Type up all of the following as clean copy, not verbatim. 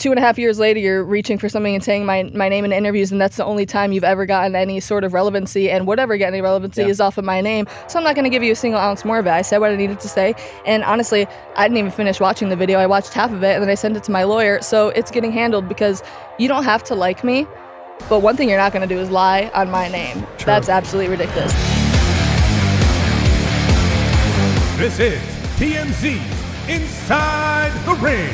2.5 years later, you're reaching for something and saying my name in interviews, and that's the only time you've ever gotten any sort of relevancy, and whatever got any relevancy is off of my name. So I'm not going to give you a single ounce more of it. I said what I needed to say, and honestly, I didn't even finish watching the video. I watched half of it, and then I sent it to my lawyer, so it's getting handled because you don't have to like me, but one thing you're not going to do is lie on my name. True. That's absolutely ridiculous. This is TMZ Inside the Ring.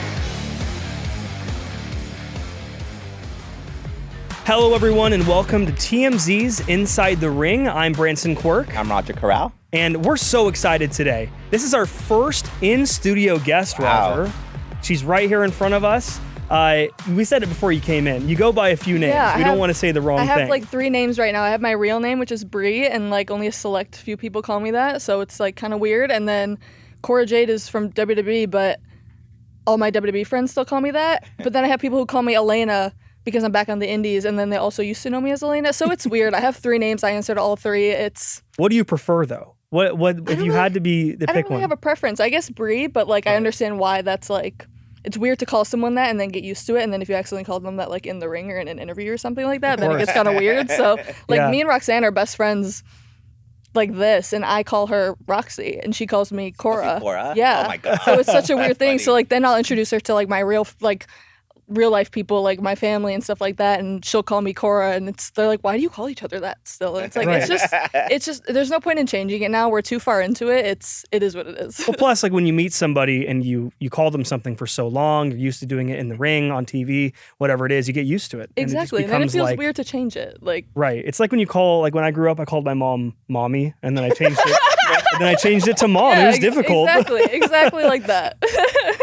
Hello, everyone, and welcome to TMZ's Inside the Ring. I'm Branson, Quirke. I'm Roger, Corral. And we're so excited today. This is our first in-studio guest, Roger. She's right here in front of us. We said it before you came in. You go by a few names. We don't want to say the wrong thing. I have like 3 names right now. I have my real name, which is Bree, and like only a select few people call me that, so it's like kind of weird. And then Cora Jade is from WWE, but all my WWE friends still call me that. But then I have people who call me Elayna because I'm back on the indies, and then they also used to know me as Elayna. So it's weird. I have 3 names. I answered all 3. What do you prefer, though? What if you had to be the pick one? I don't really have a preference. I guess Bree, but like I understand why that's like, it's weird to call someone that and then get used to it, and then if you accidentally call them that like in the ring or in an interview or something like that, then it gets kind of weird. So like me and Roxanne are best friends like this, and I call her Roxy, and she calls me Cora. Cora? Yeah. Oh my God. So it's such a weird thing. Funny. So like then I'll introduce her to like my real life people, like my family and stuff like that, and she'll call me Cora, and they're like, why do you call each other that still? And it's like it's just there's no point in changing it now. We're too far into it. It is what it is. Well, plus like when you meet somebody and you call them something for so long, you're used to doing it in the ring, on TV, whatever it is, you get used to it. Exactly. And then it feels weird to change it. Like right. It's like when you call, like when I grew up, I called my mom Mommy, and then I changed it. And then I changed it to Mom. It was difficult. Exactly like that.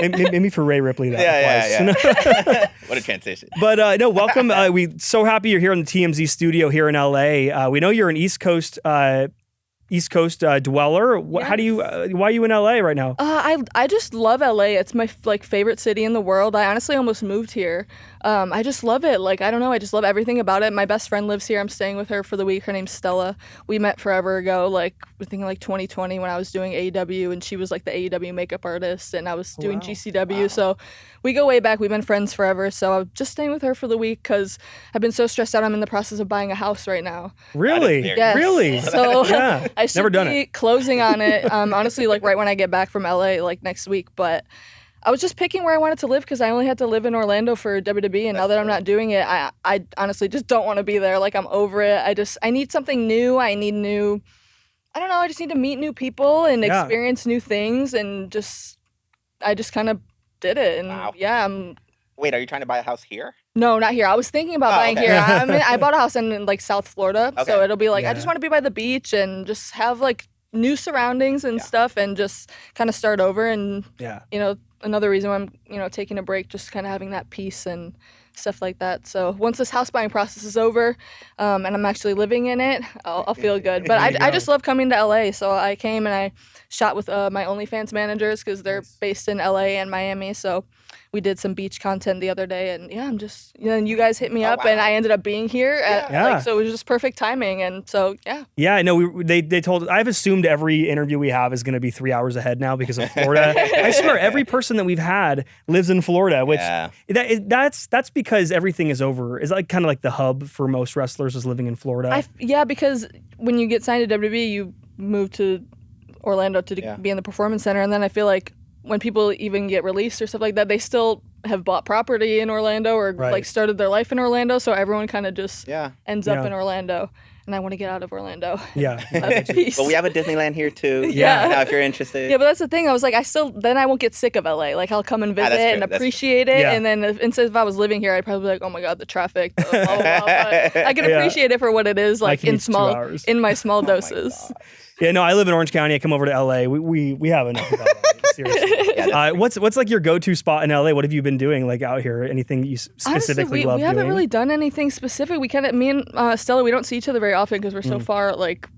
Maybe for Ray Ripley that applies. Yeah. What a transition. But no, welcome. We so happy you're here in the TMZ studio here in LA. We know you're an East Coast dweller. Yes. How do you? Why are you in LA right now? I just love LA. It's my favorite city in the world. I honestly almost moved here. I just love it. Like, I don't know. I just love everything about it. My best friend lives here. I'm staying with her for the week. Her name's Stella. We met forever ago, like I think like 2020 when I was doing AEW, and she was like the AEW makeup artist, and I was doing GCW. Wow. So we go way back. We've been friends forever. So I'm just staying with her for the week because I've been so stressed out. I'm in the process of buying a house right now. Really? Yes. Really? So yeah. I should be closing on it. Honestly, like right when I get back from LA, like next week. But I was just picking where I wanted to live because I only had to live in Orlando for WWE, and now that I'm not doing it, I honestly just don't want to be there. Like, I'm over it. I need something new. I just need to meet new people and experience new things, and I just kind of did it. And Wait, are you trying to buy a house here? No, not here. I was thinking about buying here. I bought a house in like South Florida, so it'll be like I just want to be by the beach and just have like new surroundings and stuff, and just kind of start over. And another reason why I'm taking a break, just kind of having that peace and stuff like that. So once this house buying process is over, and I'm actually living in it, I'll feel good. But I just love coming to LA, so I came and I shot with my OnlyFans managers because they're based in LA and Miami. So we did some beach content the other day, and I'm just, and you guys hit me up, and I ended up being here. So it was just perfect timing, and so Yeah, no, they told. I've assumed every interview we have is going to be 3 hours ahead now because of Florida. I swear, every person that we've had lives in Florida, which that's because everything is over. It's like kind of like the hub for most wrestlers is living in Florida. Because when you get signed to WWE, you move to Orlando to be in the Performance Center, and then I feel like when people even get released or stuff like that, they still have bought property in Orlando or like started their life in Orlando, so everyone kind of just ends up in Orlando. And I want to get out of Orlando. Yeah. Peace. But we have a Disneyland here too. Now, if you're interested. Yeah, but that's the thing. I was like, then I won't get sick of LA. Like, I'll come and visit and appreciate it. And then instead if I was living here, I'd probably be like, oh my God, the traffic. Blah, blah, blah. But I can appreciate it for what it is, like in my small doses. Yeah, no, I live in Orange County. I come over to LA. We have enough of LA. Seriously. What's like your go-to spot in LA? What have you been doing like out here? Anything you specifically love doing? We haven't really done anything specific. Me and Stella, we don't see each other very often because we're so far like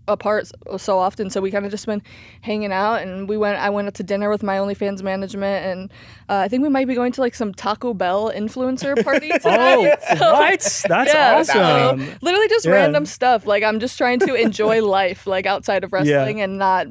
apart so often, so we kind of just been hanging out, and I went out to dinner with my OnlyFans management, and I think we might be going to like some Taco Bell influencer party tonight. What? That's awesome. So, literally just random stuff. Like, I'm just trying to enjoy life, like outside of wrestling, and not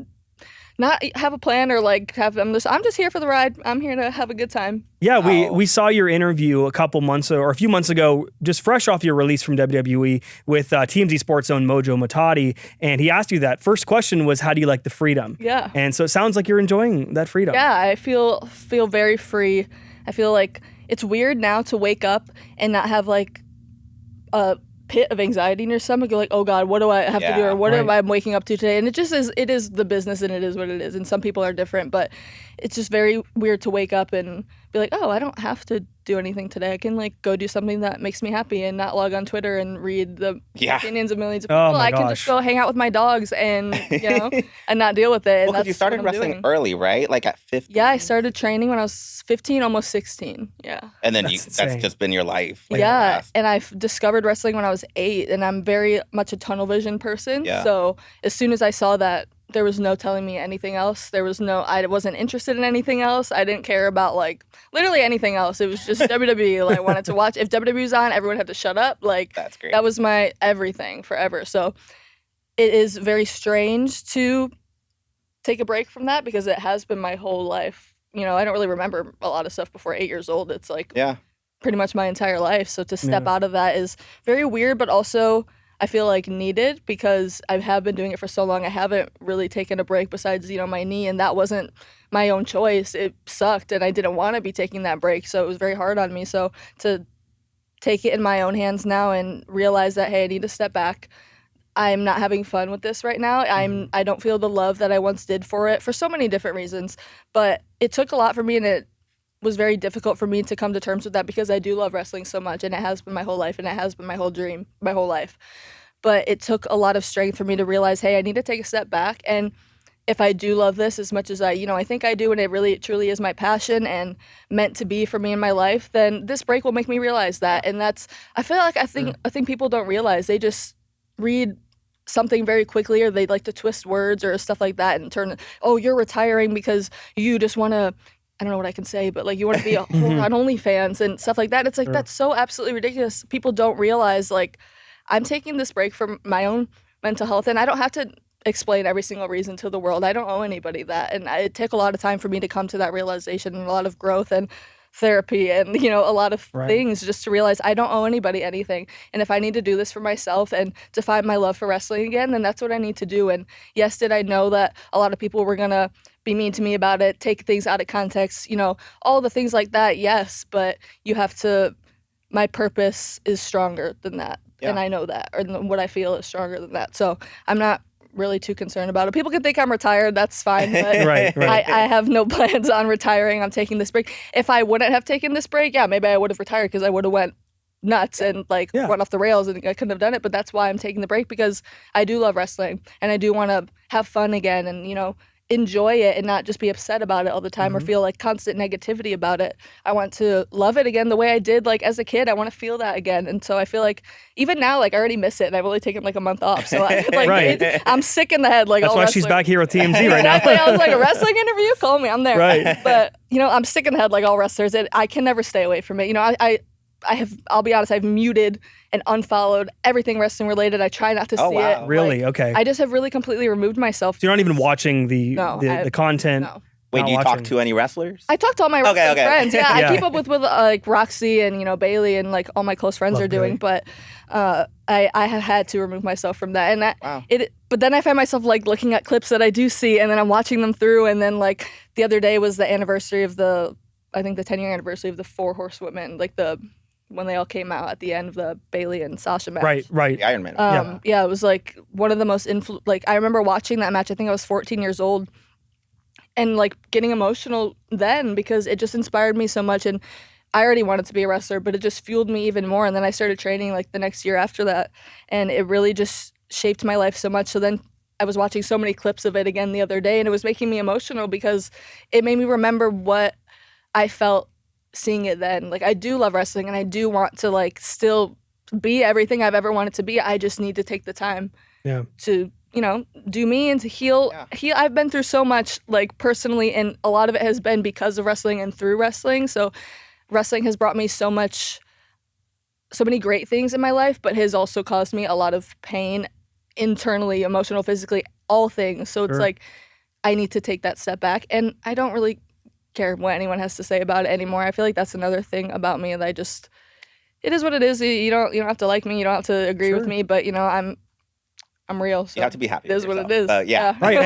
not have a plan or like I'm just here for the ride. I'm here to have a good time. Yeah, we saw your interview a few months ago, just fresh off your release from WWE with TMZ Sports' own Mojo Matadi, and he asked you that. First question was, how do you like the freedom? Yeah. And so it sounds like you're enjoying that freedom. Yeah, I feel very free. I feel like it's weird now to wake up and not have like a pit of anxiety in your stomach. You're like, oh God, what do I have to do, or what am I waking up to today? And it is the business, and it is what it is. And some people are different, but it's just very weird to wake up and be like, oh, I don't have to do anything today. I can like go do something that makes me happy and not log on Twitter and read the opinions of millions of people. I can just go hang out with my dogs and and not deal with it. Well, because you started wrestling early, right? Like at 15. Yeah, I started training when I was 15, almost 16. Yeah. And then that's just been your life. Like, and I discovered wrestling when I was 8, and I'm very much a tunnel vision person. Yeah. So as soon as I saw that, there was no telling me anything else. I wasn't interested in anything else. I didn't care about like literally anything else. It was just WWE. Like, I wanted to watch. If WWE was on, everyone had to shut up. Like, that's great. That was my everything forever. So it is very strange to take a break from that because it has been my whole life. I don't really remember a lot of stuff before 8 years old. It's like pretty much my entire life. So to step out of that is very weird, but also I feel like needed because I have been doing it for so long. I haven't really taken a break besides, my knee, and that wasn't my own choice. It sucked, and I didn't want to be taking that break, so it was very hard on me. So to take it in my own hands now and realize that, hey, I need to step back. I'm not having fun with this right now. I don't feel the love that I once did for it for so many different reasons, but it took a lot for me, and it was very difficult for me to come to terms with that because I do love wrestling so much, and it has been my whole life, and it has been my whole dream, my whole life. But it took a lot of strength for me to realize, hey, I need to take a step back, and if I do love this as much as I think I do, and it really truly is my passion and meant to be for me in my life, then this break will make me realize that. And I think people don't realize. They just read something very quickly, or they like to twist words or stuff like that and turn, oh, you're retiring because you just want to, I don't know what I can say, but like you want to be a whore on OnlyFans and stuff like that. It's like, that's so absolutely ridiculous. People don't realize, like, I'm taking this break for my own mental health, and I don't have to explain every single reason to the world. I don't owe anybody that. And it took a lot of time for me to come to that realization, and a lot of growth and therapy and, a lot of things just to realize I don't owe anybody anything. And if I need to do this for myself and to find my love for wrestling again, then that's what I need to do. And yes, did I know that a lot of people were going to be mean to me about it, take things out of context, all the things like that, yes, but you have to, my purpose is stronger than that. Yeah. And I know that, or what I feel is stronger than that. So I'm not really too concerned about it. People can think I'm retired, that's fine, but right. I have no plans on retiring. I'm taking this break. If I wouldn't have taken this break, maybe I would have retired because I would have went nuts and went off the rails, and I couldn't have done it. But that's why I'm taking the break, because I do love wrestling, and I do want to have fun again and, enjoy it and not just be upset about it all the time or feel like constant negativity about it. I want to love it again the way I did like as a kid. I want to feel that again. And so I feel like even now, like I already miss it, and I've only taken like a month off. So I'm sick in the head. Like, that's why she's back here with TMZ right now. Exactly. I was like, a wrestling interview? Call me. I'm there. Right. But, I'm sick in the head like all wrestlers. And I can never stay away from it. I'll be honest, I've muted and unfollowed everything wrestling related. I try not to see it. Really? Okay. I just have really completely removed myself. So you're not even watching the content? No. Wait, do you talk to any wrestlers? I talk to all my wrestling friends. Yeah, I keep up with like Roxy and Bayley and like all my close friends are doing. But I have had to remove myself from that. And but then I find myself like looking at clips that I do see, and then I'm watching them through. And then like the other day was the anniversary of the 10-year anniversary of the 4 Horsewomen, like when they all came out at the end of the Bayley and Sasha match. Right. The Iron Man. It was like one of the most I remember watching that match. I think I was 14 years old, and like getting emotional then because it just inspired me so much. And I already wanted to be a wrestler, but it just fueled me even more. And then I started training like the next year after that, and it really just shaped my life so much. So then I was watching so many clips of it again the other day, and it was making me emotional because it made me remember what I felt seeing it then. Like, I do love wrestling, and I do want to like still be everything I've ever wanted to be. I just need to take the time to do me and to heal. I've been through so much like personally, and a lot of it has been because of wrestling and through wrestling. So wrestling has brought me so many great things in my life, but has also caused me a lot of pain internally, emotional, physically, all things. So it's like I need to take that step back. And I don't really care what anyone has to say about it anymore. I feel like that's another thing about me that it is what it is. You don't have to like me. You don't have to agree with me. But I'm real. So you have to be happy. It is what it is. Yeah. Right.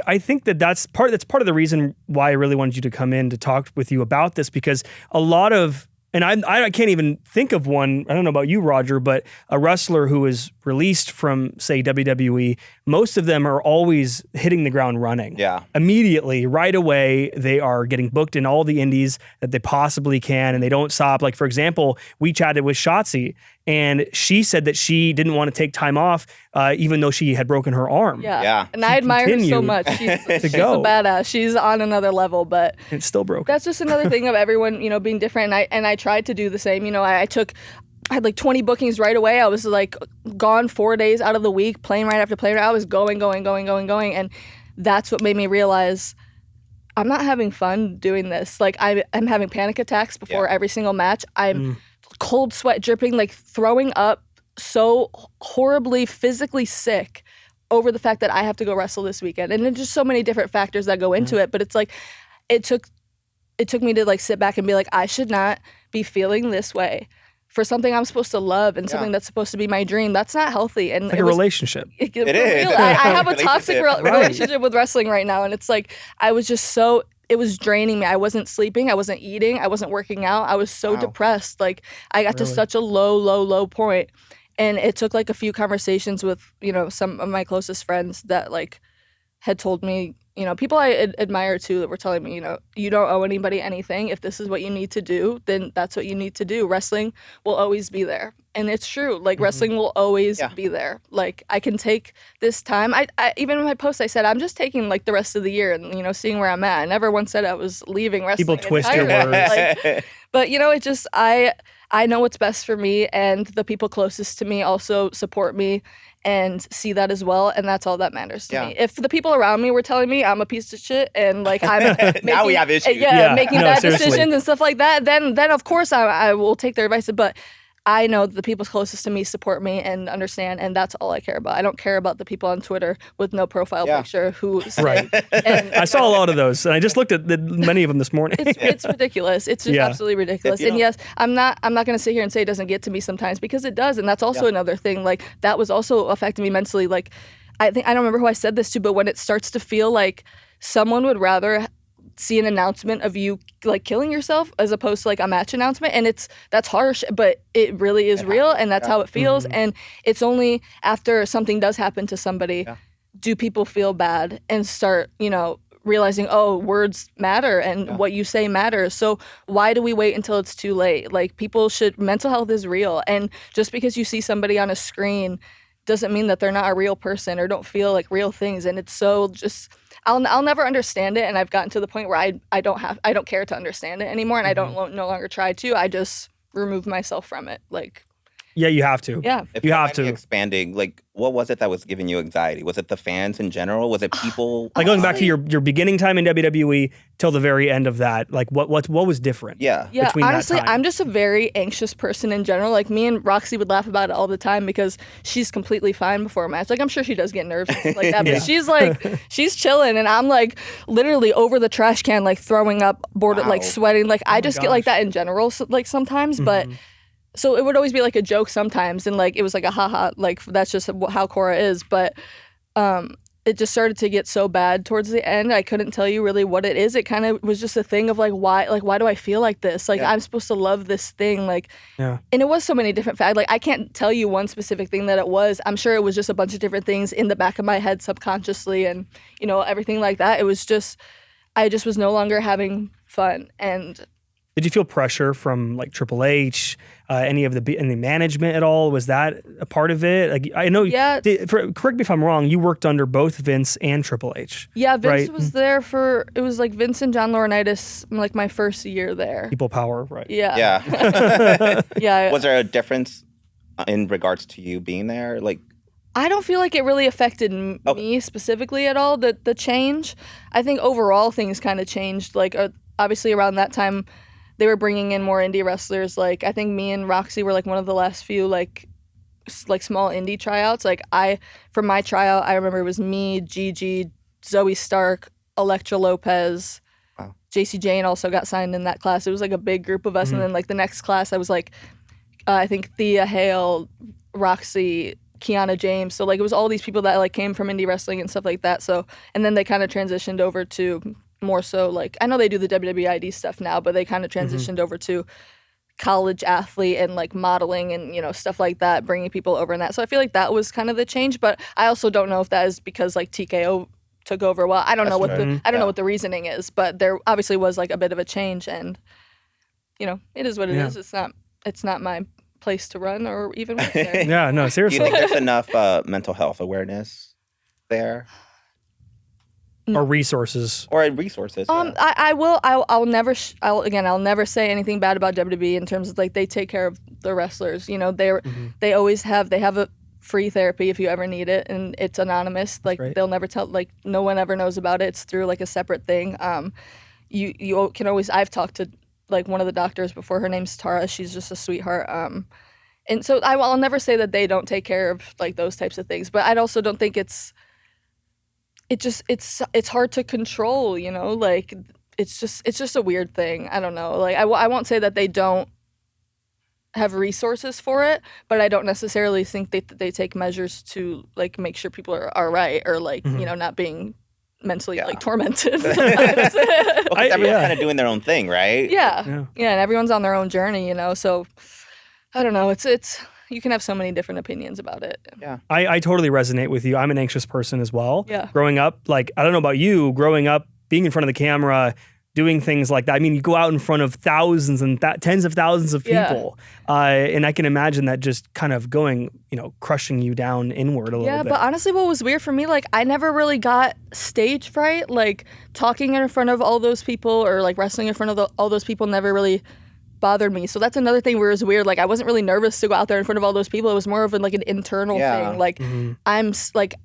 I think that's part of the reason why I really wanted you to come in to talk with you about this, because a lot of, and I can't even think of one, I don't know about you, Roger, but a wrestler who is released from, say, WWE, most of them are always hitting the ground running. Yeah. Immediately, right away, they are getting booked in all the indies that they possibly can, and they don't stop. Like, for example, we chatted with Shotzi, and she said that she didn't want to take time off, even though she had broken her arm. Yeah. And I admire her so much. She's a badass. She's on another level, but it's still broken. That's just another thing of everyone, being different. And I tried to do the same. I had like 20 bookings right away. I was like gone 4 days out of the week, plane right after plane. I was going. And that's what made me realize I'm not having fun doing this. Like I'm having panic attacks before every single match. I'm cold sweat dripping, like throwing up, so horribly physically sick over the fact that I have to go wrestle this weekend. And there's just so many different factors that go into it. But it's like, it took me to like sit back and be like, I should not be feeling this way for something I'm supposed to love and something that's supposed to be my dream. That's not healthy. And like a relationship. It is. I have a toxic relationship with wrestling right now. And it's like, it was draining me. I wasn't sleeping. I wasn't eating. I wasn't working out. I was so depressed. Like I got to such a low point. And it took like a few conversations with, some of my closest friends that like had told me, people I admire too, that were telling me, you don't owe anybody anything. If this is what you need to do, then that's what you need to do. Wrestling will always be there. And it's true. Like wrestling will always be there. Like I can take this time. I even in my post, I said, I'm just taking like the rest of the year and, seeing where I'm at. I never once said I was leaving wrestling. People twist your words. But, it just, I know what's best for me, and the people closest to me also support me and see that as well, and that's all that matters to me. If the people around me were telling me I'm a piece of shit and like I'm now we have issues. Making bad decisions and stuff like that, then of course I will take their advice. But I know that the people closest to me support me and understand, and that's all I care about. I don't care about the people on Twitter with no profile picture who say, and I saw a lot of those, and I just looked at many of them this morning. It's ridiculous. It's just absolutely ridiculous. And yes, I'm not going to sit here and say it doesn't get to me sometimes, because it does, and that's also another thing. Like that was also affecting me mentally. Like I don't remember who I said this to, but when it starts to feel like someone would rather see an announcement of you like killing yourself as opposed to like a match announcement, and that's harsh, but it really is real, and that's how it feels. And it's only after something does happen to somebody do people feel bad and start realizing, oh, words matter and what you say matters. So why do we wait until it's too late? Like mental health is real, and just because you see somebody on a screen doesn't mean that they're not a real person or don't feel like real things. And it's so just I'll never understand it, and I've gotten to the point where I don't care to understand it anymore, and I don't no longer try to. I just remove myself from it. Like, yeah, you have to. Yeah, if you have to. Expanding, like, what was it that was giving you anxiety? Was it the fans in general? Was it people? Like going back to your beginning time in WWE till the very end of that. Like, what was different? Yeah. Honestly, I'm just a very anxious person in general. Like me and Roxy would laugh about it all the time because she's completely fine before a match. Like I'm sure she does get nerves and stuff like that, but she's like she's chilling, and I'm like literally over the trash can, like throwing up, like sweating. Like I just get like that in general, so, like sometimes, but. So it would always be like a joke sometimes, and like it was like a haha, like that's just how Cora is. But it just started to get so bad towards the end. I couldn't tell you really what it is. It kind of was just a thing of like why do I feel like this? Like I'm supposed to love this thing, like. And it was so many different facts. Like I can't tell you one specific thing that it was. I'm sure it was just a bunch of different things in the back of my head subconsciously, and everything like that. It was just I just was no longer having fun. And did you feel pressure from like Triple H, any management at all? Was that a part of it? Like I know, correct me if I'm wrong, you worked under both Vince and Triple H. Yeah, Vince was there it was like Vince and John Laurinaitis, like my first year there. People power, right? Yeah. Yeah. Was there a difference in regards to you being there? Like, I don't feel like it really affected me specifically at all, the change. I think overall things kind of changed. Like obviously around that time, they were bringing in more indie wrestlers. Like I think me and Roxy were like one of the last few like small indie tryouts. Like for my tryout, I remember it was me, Gigi, Zoe Stark, Elektra Lopez, Wow. JC Jane also got signed in that class. It was like a big group of us. And then like the next class, I was like, I think Thea Hale, Roxy, Kiana James. So like it was all these people that like came from indie wrestling and stuff like that. So, and then they kind of transitioned over to more so like, I know they do the WWE ID stuff now, but they kind of transitioned over to college athlete and like modeling and, you know, stuff like that, bringing people over in that. So I feel like that was kind of the change, but I also don't know if that is because like TKO took over. Well, I don't know what know what the reasoning is, but there obviously was like a bit of a change, and you know, it is what it is. It's not my place to run or even work there. Yeah, no, seriously. Do you think there's enough mental health awareness there? Or resources. Or resources. I'll never say anything bad about WWE in terms of like they take care of the wrestlers. You know, they always have a free therapy if you ever need it, and it's anonymous. Like they'll never tell, like no one ever knows about it. It's through like a separate thing. You can always, I've talked to like one of the doctors before. Her name's Tara. She's just a sweetheart. And so I'll never say that they don't take care of like those types of things, but I also don't think it's hard to control, you know, like it's just a weird thing. I don't know. Like I won't say that they don't have resources for it, but I don't necessarily think they take measures to like make sure people are right or like, you know, not being mentally like tormented. Everyone's kind of doing their own thing, right? Yeah, and everyone's on their own journey, you know. So I don't know. It's you can have so many different opinions about it. Yeah. I totally resonate with you. I'm an anxious person as well. Yeah. Growing up, like, I don't know about you, growing up, being in front of the camera, doing things like that. I mean, you go out in front of thousands and tens of thousands of people. And I can imagine that just kind of going, you know, crushing you down inward a little bit. Yeah, but honestly, what was weird for me, like, I never really got stage fright. Like, talking in front of all those people or, like, wrestling in front of all those people never really bothered me. So that's another thing where it was weird. Like, I wasn't really nervous to go out there in front of all those people. It was more of like an internal thing. Like,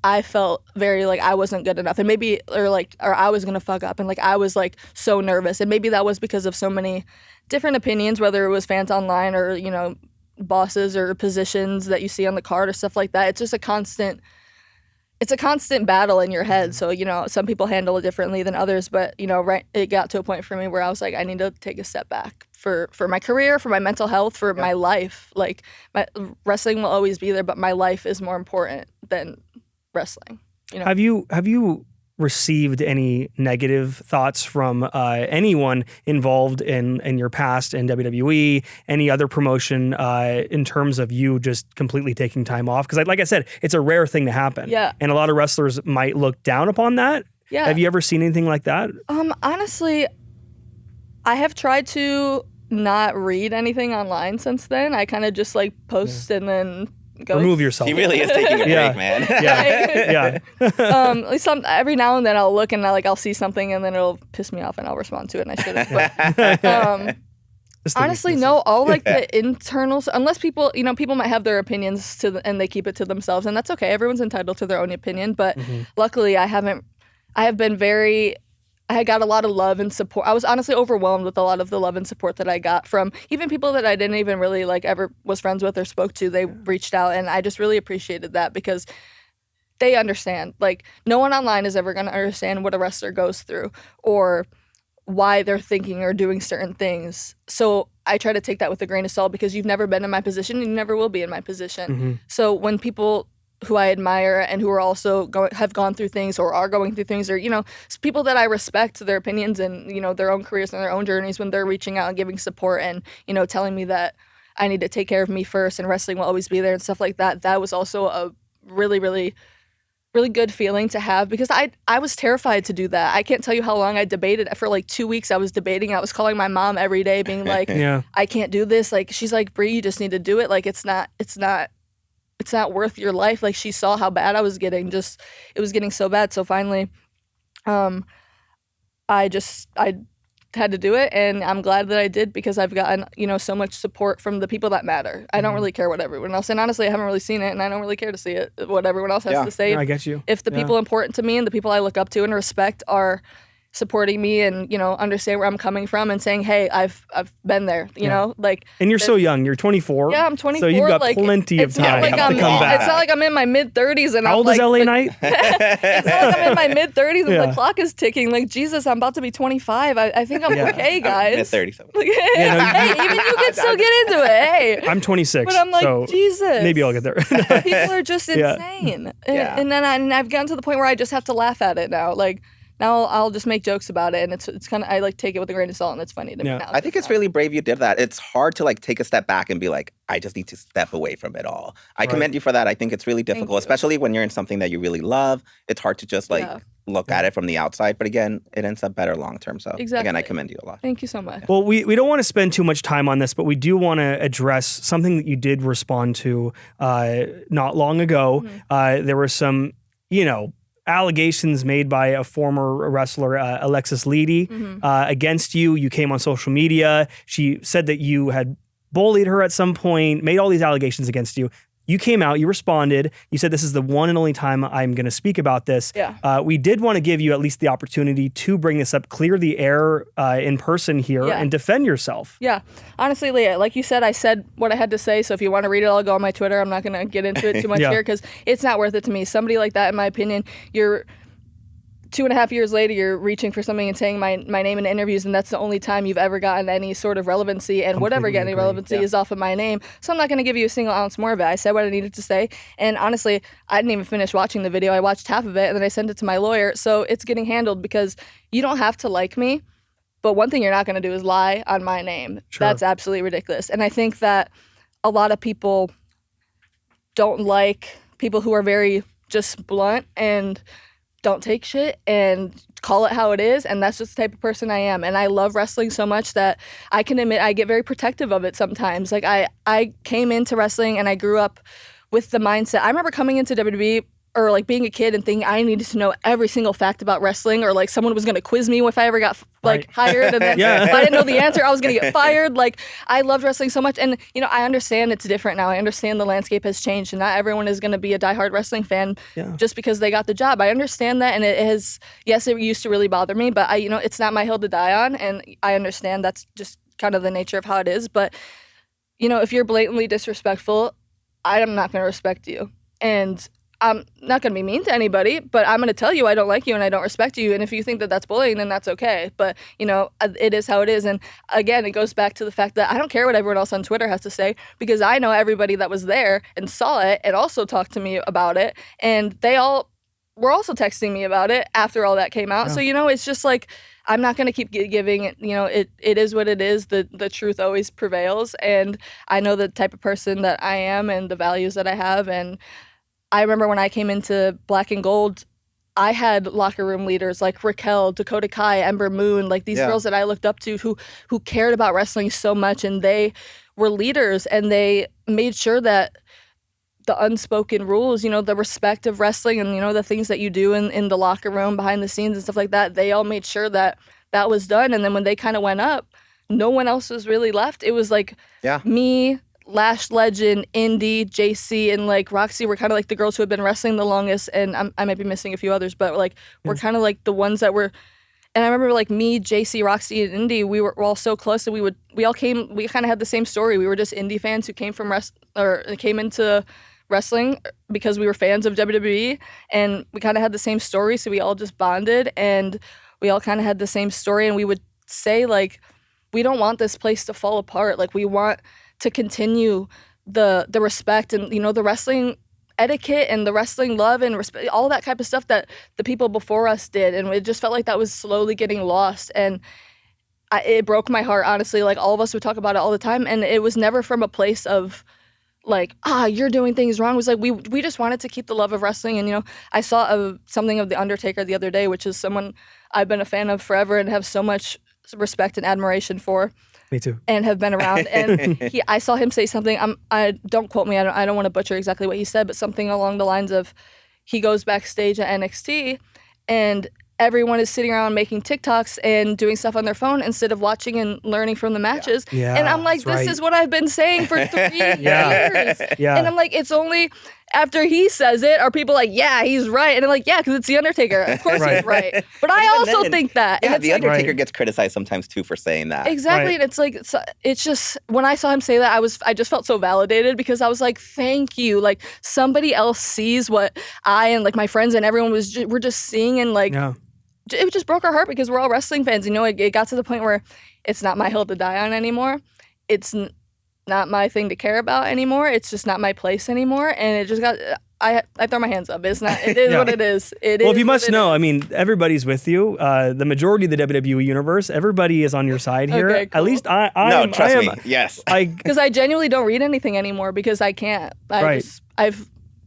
I felt very like I wasn't good enough, and maybe or I was gonna fuck up, and like I was like so nervous, and maybe that was because of so many different opinions, whether it was fans online or, you know, bosses or positions that you see on the card or stuff like that. It's just a constant battle in your head. So, you know, some people handle it differently than others, but, you know, it got to a point for me where I was like, I need to take a step back for my career, for my mental health, for my life. Like, wrestling will always be there, but my life is more important than wrestling. You know? Have you received any negative thoughts from anyone involved in your past in WWE, any other promotion, in terms of you just completely taking time off? Because like I said, it's a rare thing to happen. Yeah. And a lot of wrestlers might look down upon that. Yeah. Have you ever seen anything like that? Honestly, I have tried to not read anything online since then. I kind of just like post and then go. Remove yourself. He really is taking a break, man. At least every now and then I'll look and I'll see something and then it'll piss me off and I'll respond to it, and I shouldn't. But honestly, no. All like the internals, unless people might have their opinions and they keep it to themselves, and that's okay. Everyone's entitled to their own opinion. But luckily, I got a lot of love and support. I was honestly overwhelmed with a lot of the love and support that I got from even people that I didn't even really like ever was friends with or spoke to. They reached out, and I just really appreciated that because they understand. Like, no one online is ever going to understand what a wrestler goes through or why they're thinking or doing certain things. So I try to take that with a grain of salt because you've never been in my position and you never will be in my position. So when people who I admire and who are also have gone through things or are going through things, or, you know, people that I respect their opinions and, you know, their own careers and their own journeys, when they're reaching out and giving support and, you know, telling me that I need to take care of me first and wrestling will always be there and stuff like that, that was also a really, really, really good feeling to have, because I was terrified to do that. I can't tell you how long I debated. For like 2 weeks I was debating. I was calling my mom every day being like, I can't do this. Like, she's like, Bree, you just need to do it. Like, it's not worth your life. Like, she saw how bad I was getting. Just, it was getting so bad. So finally, I had to do it, and I'm glad that I did, because I've gotten, you know, so much support from the people that matter. I don't really care what everyone else, and honestly, I haven't really seen it, and I don't really care to see it, what everyone else has to say. I get you. If the people important to me and the people I look up to and respect are supporting me and, understand where I'm coming from and saying, hey, I've been there, you know, like. And you're so young. You're 24. Yeah, I'm 24. So you've got plenty of time to come back. It's not like I'm in my mid-30s and How old is LA Knight? It's not like I'm in my mid-30s and the clock is ticking. Like, Jesus, I'm about to be 25. I think I'm okay, guys. Mid-30s. Hey, even you can still get into it. Hey. I'm 26. But I'm like, so Jesus. Maybe I'll get there. People are just insane. And then I've gotten to the point where I just have to laugh at it now. Like, now I'll just make jokes about it, and it's kind of, I like take it with a grain of salt, and it's funny to me now. I think it's really brave you did that. It's hard to like take a step back and be like, I just need to step away from it all. I commend you for that. I think it's really difficult, especially when you're in something that you really love. It's hard to just like look at it from the outside, but again, it ends up better long term. So again, I commend you a lot. Thank you so much. Well, we don't want to spend too much time on this, but we do want to address something that you did respond to not long ago. There were some, allegations made by a former wrestler, Alexis Lete, against you. You came on social media. She said that you had bullied her at some point, made all these allegations against you. You came out, you responded, you said this is the one and only time I'm going to speak about this. Yeah. We did want to give you at least the opportunity to bring this up, clear the air in person here and defend yourself. Yeah. Honestly, Leah, like you said, I said what I had to say. So if you want to read it, I'll go on my Twitter. I'm not going to get into it too much here because it's not worth it to me. Somebody like that, in my opinion, you're 2.5 years later, you're reaching for something and saying my name in interviews, and that's the only time you've ever gotten any sort of relevancy, and whatever getting relevancy is off of my name. So I'm not going to give you a single ounce more of it. I said what I needed to say, and honestly, I didn't even finish watching the video. I watched half of it, and then I sent it to my lawyer, so it's getting handled because you don't have to like me, but one thing you're not going to do is lie on my name. Sure. That's absolutely ridiculous, and I think that a lot of people don't like people who are very just blunt and don't take shit and call it how it is, and that's just the type of person I am. And I love wrestling so much that I can admit I get very protective of it sometimes. Like I came into wrestling and I grew up with the mindset. I remember coming into WWE or like being a kid and thinking I needed to know every single fact about wrestling, or like someone was going to quiz me if I ever got hired, and then if I didn't know the answer, I was going to get fired. Like, I loved wrestling so much, and I understand it's different now. I understand the landscape has changed, and not everyone is going to be a diehard wrestling fan just because they got the job. I understand that, and it has, yes, it used to really bother me, but it's not my hill to die on, and I understand that's just kind of the nature of how it is. But if you're blatantly disrespectful, I'm not going to respect you, and I'm not going to be mean to anybody, but I'm going to tell you I don't like you and I don't respect you. And if you think that that's bullying, then that's okay. But, it is how it is. And again, it goes back to the fact that I don't care what everyone else on Twitter has to say, because I know everybody that was there and saw it and also talked to me about it. And they all were also texting me about it after all that came out. Yeah. So, it's just like, I'm not going to keep giving it, it is what it is. The truth always prevails. And I know the type of person that I am and the values that I have. And I remember when I came into Black and Gold, I had locker room leaders like Raquel, Dakota Kai, Ember Moon, like these girls that I looked up to who cared about wrestling so much, and they were leaders, and they made sure that the unspoken rules, the respect of wrestling and, the things that you do in the locker room behind the scenes and stuff like that, they all made sure that that was done. And then when they kind of went up, no one else was really left. It was like me, Lash Legend, Indy, JC, and like Roxy were kind of like the girls who had been wrestling the longest, and I might be missing a few others, but like we're kind of like the ones that were. And I remember like me, JC, Roxy, and Indy, we're all so close, and we kind of had the same story. We were just indie fans who came from came into wrestling because we were fans of WWE, and we kind of had the same story, so we all just bonded, and we all kind of had the same story, and we would say like, we don't want this place to fall apart. Like, we want to continue the respect and the wrestling etiquette and the wrestling love and respect, all that type of stuff that the people before us did, and it just felt like that was slowly getting lost, and it broke my heart, honestly. Like, all of us would talk about it all the time, and it was never from a place of like, you're doing things wrong. It was like we just wanted to keep the love of wrestling. And I saw something of The Undertaker the other day, which is someone I've been a fan of forever and have so much respect and admiration for. Me too. And have been around. And I saw him say something. I don't quote me. I don't want to butcher exactly what he said, but something along the lines of, he goes backstage at NXT, and everyone is sitting around making TikToks and doing stuff on their phone instead of watching and learning from the matches. Yeah, and I'm like, this is what I've been saying for 3 years. Yeah. And I'm like, it's only, after he says it, are people like, yeah, he's right? And I'm like, yeah, because it's The Undertaker. Of course he's right. But I also think that. Yeah, and The Undertaker gets criticized sometimes too for saying that. Exactly. And it's like, it's just, when I saw him say that, I just felt so validated because I was like, thank you. Like, somebody else sees what I and like my friends and everyone we're just seeing, and like, it just broke our heart because we're all wrestling fans. You know, it got to the point where it's not my hill to die on anymore. It's not my thing to care about anymore. It's just not my place anymore. And it just got, I throw my hands up. It is what it is. Well, if you must know, I mean, everybody's with you. The majority of the WWE universe, everybody is on your side here. Okay, cool. At least I trust am. me. Yes. Because I genuinely don't read anything anymore because I can't.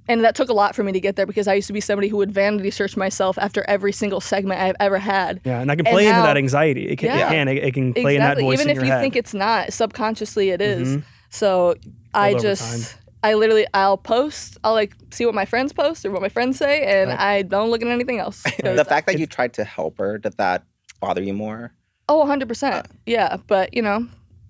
And that took a lot for me to get there because I used to be somebody who would vanity search myself after every single segment I've ever had. Yeah, and I can play into that anxiety. It can play in that voice even in your head. Even if you think it's not, subconsciously it is. So I'll post, I'll like see what my friends post or what my friends say, and I don't look at anything else. The fact that you tried to help her, did that bother you more? Oh, 100%. Yeah, but you know,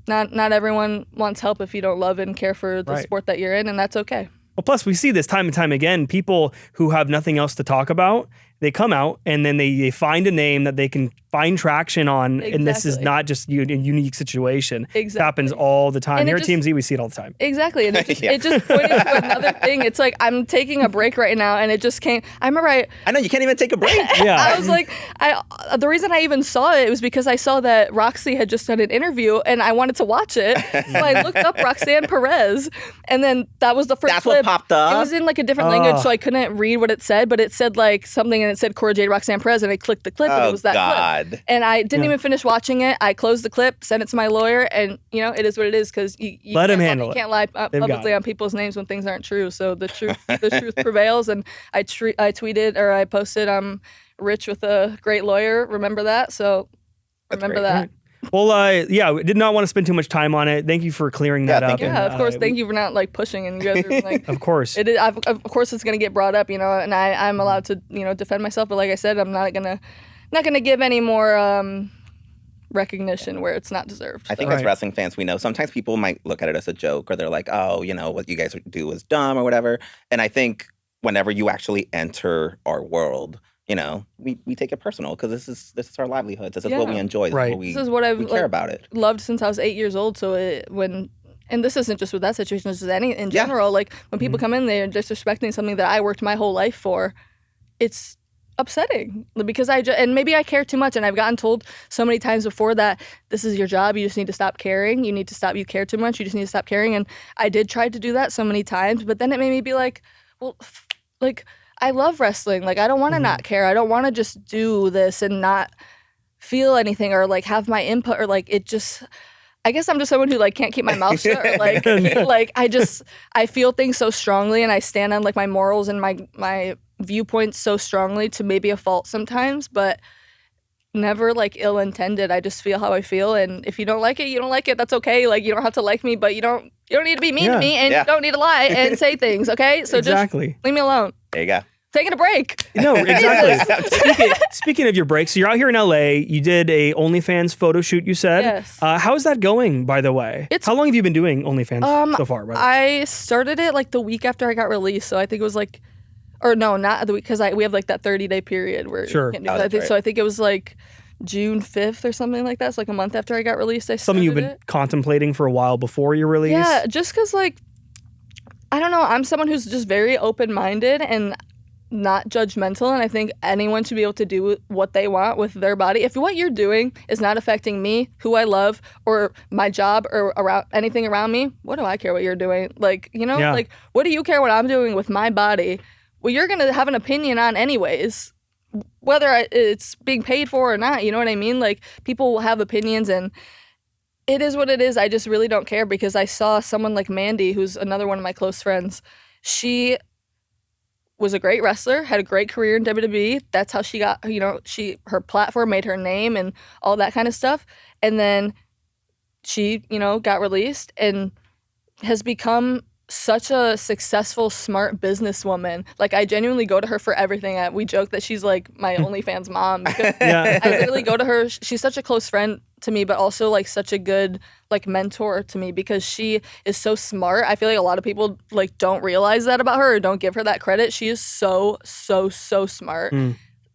not everyone wants help if you don't love and care for the sport that you're in, and that's okay. Well, plus we see this time and time again, people who have nothing else to talk about, they come out and then they find a name that they can find traction on. Exactly. And this is not just a unique situation. Exactly. It happens all the time. Here at TMZ, we see it all the time. Exactly. And it just pointed to another thing. It's like, I'm taking a break right now and it just came. I remember I know, you can't even take a break. Yeah. I was like, the reason I even saw it was because I saw that Roxy had just done an interview and I wanted to watch it. So I looked up Roxanne Perez and then that was the first clip. What popped up. It was in like a different language, so I couldn't read what it said, but it said like something and it said Cora Jade, Roxanne Perez, and I clicked the clip and it was that clip. And I didn't even finish watching it. I closed the clip, sent it to my lawyer, and you know, it is what it is because you let him handle it. You can't lie publicly on people's names when things aren't true. So the truth prevails. And I tweeted or I posted, I'm rich with a great lawyer. Remember that. So remember that. Right. Well, we did not want to spend too much time on it. Thank you for clearing that up. Yeah, of course. Thank you for not like pushing and you guys are like. Of course. It is. Of course, it's going to get brought up, you know, and I'm allowed to, you know, defend myself. But like I said, I'm not gonna give any more recognition where it's not deserved. I think as wrestling fans, we know sometimes people might look at it as a joke or they're like, oh, you know, what you guys do is dumb or whatever. And I think whenever you actually enter our world, you know, we take it personal because this is our livelihood. This is what we enjoy. This is what I've care about it. Loved since I was 8 years old. So and this isn't just with that situation, it's just in general. Like when people come in, they're disrespecting something that I worked my whole life for. It's upsetting because and maybe I care too much, and I've gotten told so many times before that this is your job. You just need to stop caring. You care too much. You just need to stop caring. And I did try to do that so many times, but then it made me be like, well, like. I love wrestling. Like, I don't want to not care. I don't want to just do this and not feel anything or, like, have my input or, like, it just... I guess I'm just someone who, like, can't keep my mouth shut or, like, I feel things so strongly and I stand on, like, my morals and my viewpoints so strongly to maybe a fault sometimes, but never, like, ill-intended. I just feel how I feel, and if you don't like it, you don't like it. That's okay. Like, you don't have to like me, but you don't need to be mean to me, and you don't need to lie and say things, okay? So just leave me alone. There you go. Taking a break. No, exactly. Speaking of your break, so you're out here in LA. You did a OnlyFans photo shoot, you said. Yes. How's that going, by the way? How long have you been doing OnlyFans so far? I started it like the week after I got released, so I think it was like, or no, not the week, because we have like that 30-day period where you can't do that. So I think it was like June 5th or something like that. It's like a month after I got released. Something you've been contemplating for a while before your release? Yeah, just because like, I don't know, I'm someone who's just very open-minded and not judgmental, and I think anyone should be able to do what they want with their body. If what you're doing is not affecting me, who I love, or my job, or around anything around me, what do I care what you're doing? Like, you know, like, what do you care what I'm doing with my body? Well, you're gonna have an opinion on anyways, whether it's being paid for or not. You know what I mean? Like, people will have opinions, and it is what it is. I just really don't care because I saw someone like Mandy, who's another one of my close friends. She was a great wrestler, had a great career in WWE. That's how she got, you know, her platform made her name and all that kind of stuff. And then she, you know, got released and has become such a successful, smart businesswoman. Like, I genuinely go to her for everything. We joke that she's like my OnlyFans mom because I literally go to her. She's such a close friend to me, but also like such a good like mentor to me because she is so smart. I feel like a lot of people like don't realize that about her or don't give her that credit. She is so smart.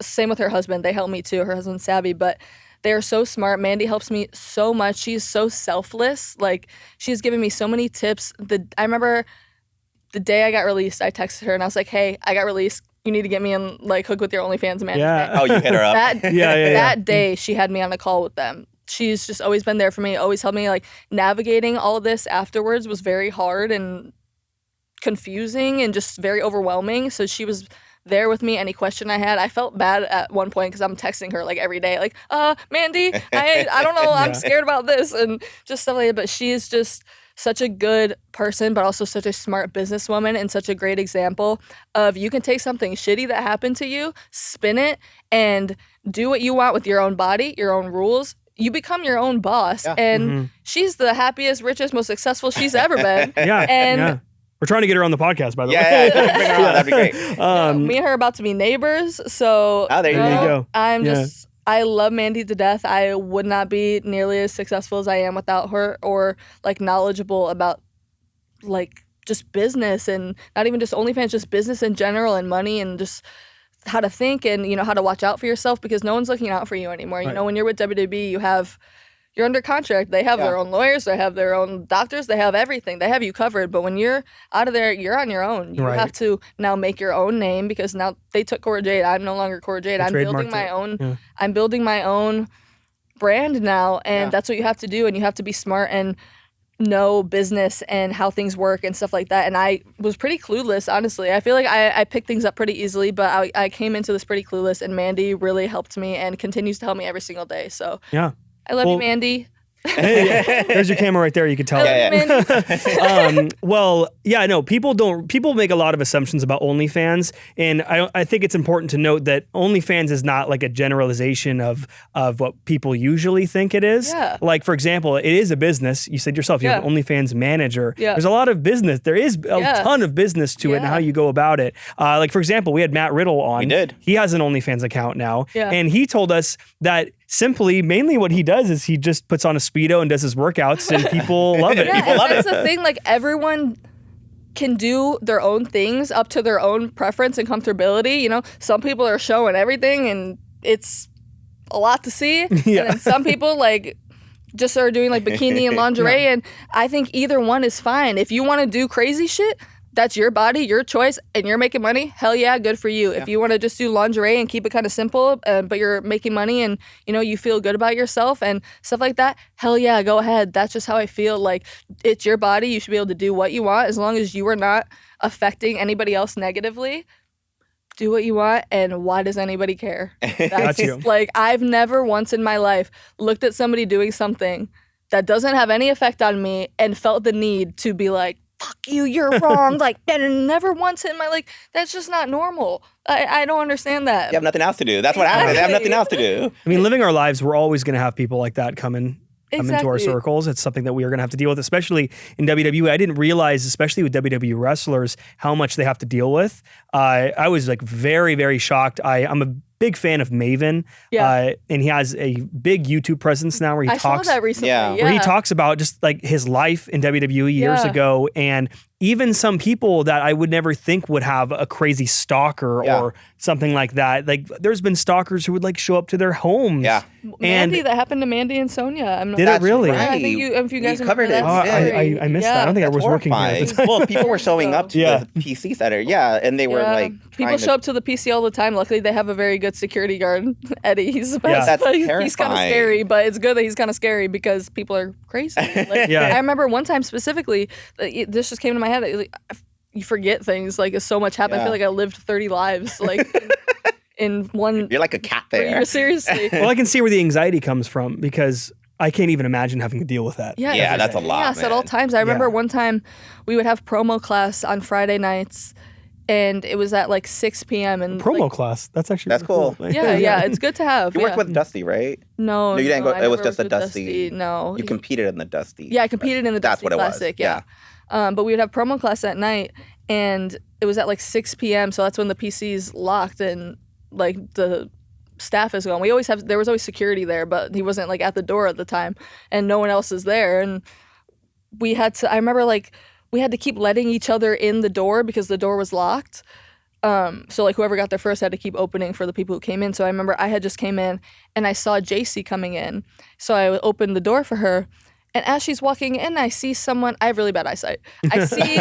Same with her husband. They help me too. Her husband's savvy, but they are so smart. Mandy helps me so much. She's so selfless. Like she's given me so many tips. I remember the day I got released, I texted her and I was like, "Hey, I got released. You need to get me in like hook with your OnlyFans management." Yeah. Oh, you hit her up. That day she had me on a call with them. She's just always been there for me, always helped me. Like navigating all of this afterwards was very hard and confusing and just very overwhelming. So she was there with me. Any question I had, I felt bad at one point because I'm texting her like every day, like, Mandy, I don't know, I'm scared about this and just stuff like that. But she is just such a good person, but also such a smart businesswoman and such a great example of you can take something shitty that happened to you, spin it, and do what you want with your own body, your own rules. You become your own boss. Yeah. And she's the happiest, richest, most successful she's ever been. We're trying to get her on the podcast, by the way. Yeah, bring her on. That'd be great. Me and her are about to be neighbors. So there you go. I love Mandy to death. I would not be nearly as successful as I am without her or like knowledgeable about like just business and not even just OnlyFans, just business in general and money and just how to think and, you know, how to watch out for yourself because no one's looking out for you anymore. Right. You know, when you're with WWE, you're under contract. They have their own lawyers. They have their own doctors. They have everything. They have you covered. But when you're out of there, you're on your own. You have to now make your own name because now they took Cora Jade. I'm no longer Cora Jade. I'm building my own. Yeah. I'm building my own brand now, and that's what you have to do. And you have to be smart and know business and how things work and stuff like that. And I was pretty clueless, honestly. I feel like I picked things up pretty easily, but I came into this pretty clueless. And Mandy really helped me and continues to help me every single day. So yeah. I love you, Mandy. Hey, there's your camera right there. You can tell. People make a lot of assumptions about OnlyFans, and I think it's important to note that OnlyFans is not like a generalization of what people usually think it is. Yeah. Like, for example, it is a business. You said yourself, you have an OnlyFans manager. Yeah. There's a lot of business. There is a ton of business to it and how you go about it. Like, for example, we had Matt Riddle on. We did. He has an OnlyFans account now, and he told us that mainly what he does is he just puts on a Speedo and does his workouts and people love it. Yeah, people love that's the thing. Like everyone can do their own things up to their own preference and comfortability. You know, some people are showing everything and it's a lot to see. And then some people like just are doing like bikini and lingerie. And I think either one is fine. If you want to do crazy shit, that's your body, your choice, and you're making money, hell yeah, good for you. Yeah. If you want to just do lingerie and keep it kind of simple, but you're making money and, you know, you feel good about yourself and stuff like that, hell yeah, go ahead. That's just how I feel. Like, it's your body. You should be able to do what you want as long as you are not affecting anybody else negatively. Do what you want, and why does anybody care? That's like, I've never once in my life looked at somebody doing something that doesn't have any effect on me and felt the need to be like, fuck you, you're wrong. Like, and never once in my, like, that's just not normal. I don't understand that. You have nothing else to do. That's what happens. They have nothing else to do. I mean, living our lives, we're always going to have people like that come into our circles. It's something that we are going to have to deal with, especially in WWE. I didn't realize, especially with WWE wrestlers, how much they have to deal with. I was like very, very shocked. I'm a big fan of Maven, and he has a big YouTube presence now where he talks. I saw that recently. Where he talks about just like his life in WWE years ago, and even some people that I would never think would have a crazy stalker or something like that. Like, there's been stalkers who would like show up to their homes. Yeah. Mandy, that happened to Mandy and Sonia. Did it really? Right. Yeah, I think if you guys covered it. I missed that. I don't think I was working here at the time. Well, people were showing up to the PC center. Yeah, and they were like people show up to the PC all the time. Luckily, they have a very good security guard, Eddie. He's the best. That's terrifying. He's kind of scary, but it's good that he's kind of scary because people are crazy. Like, I remember one time specifically, this just came to my head. Like, you forget things. Like, so much happened. I feel like I lived 30 lives. Like. In one, you're like a cat there. Seriously. Well, I can see where the anxiety comes from because I can't even imagine having to deal with that. Yeah, that's a lot. Yes, at all times. I remember one time we would have promo class on Friday nights, and it was at like 6 p.m. And promo class. That's actually cool. Yeah, it's good to have. You worked with Dusty, right? No, you didn't go. It was just a Dusty. No, you competed in the Dusty. Yeah, I competed in the Dusty Classic. Yeah. But we would have promo class at night, and it was at like 6 p.m. So that's when the PCs locked and like the staff is gone. There was always security there, but he wasn't like at the door at the time, and no one else is there. And I remember like we had to keep letting each other in the door because the door was locked. So like whoever got there first had to keep opening for the people who came in. So I remember I had just came in and I saw JC coming in. So I opened the door for her. And as she's walking in, I see someone, I have really bad eyesight. I see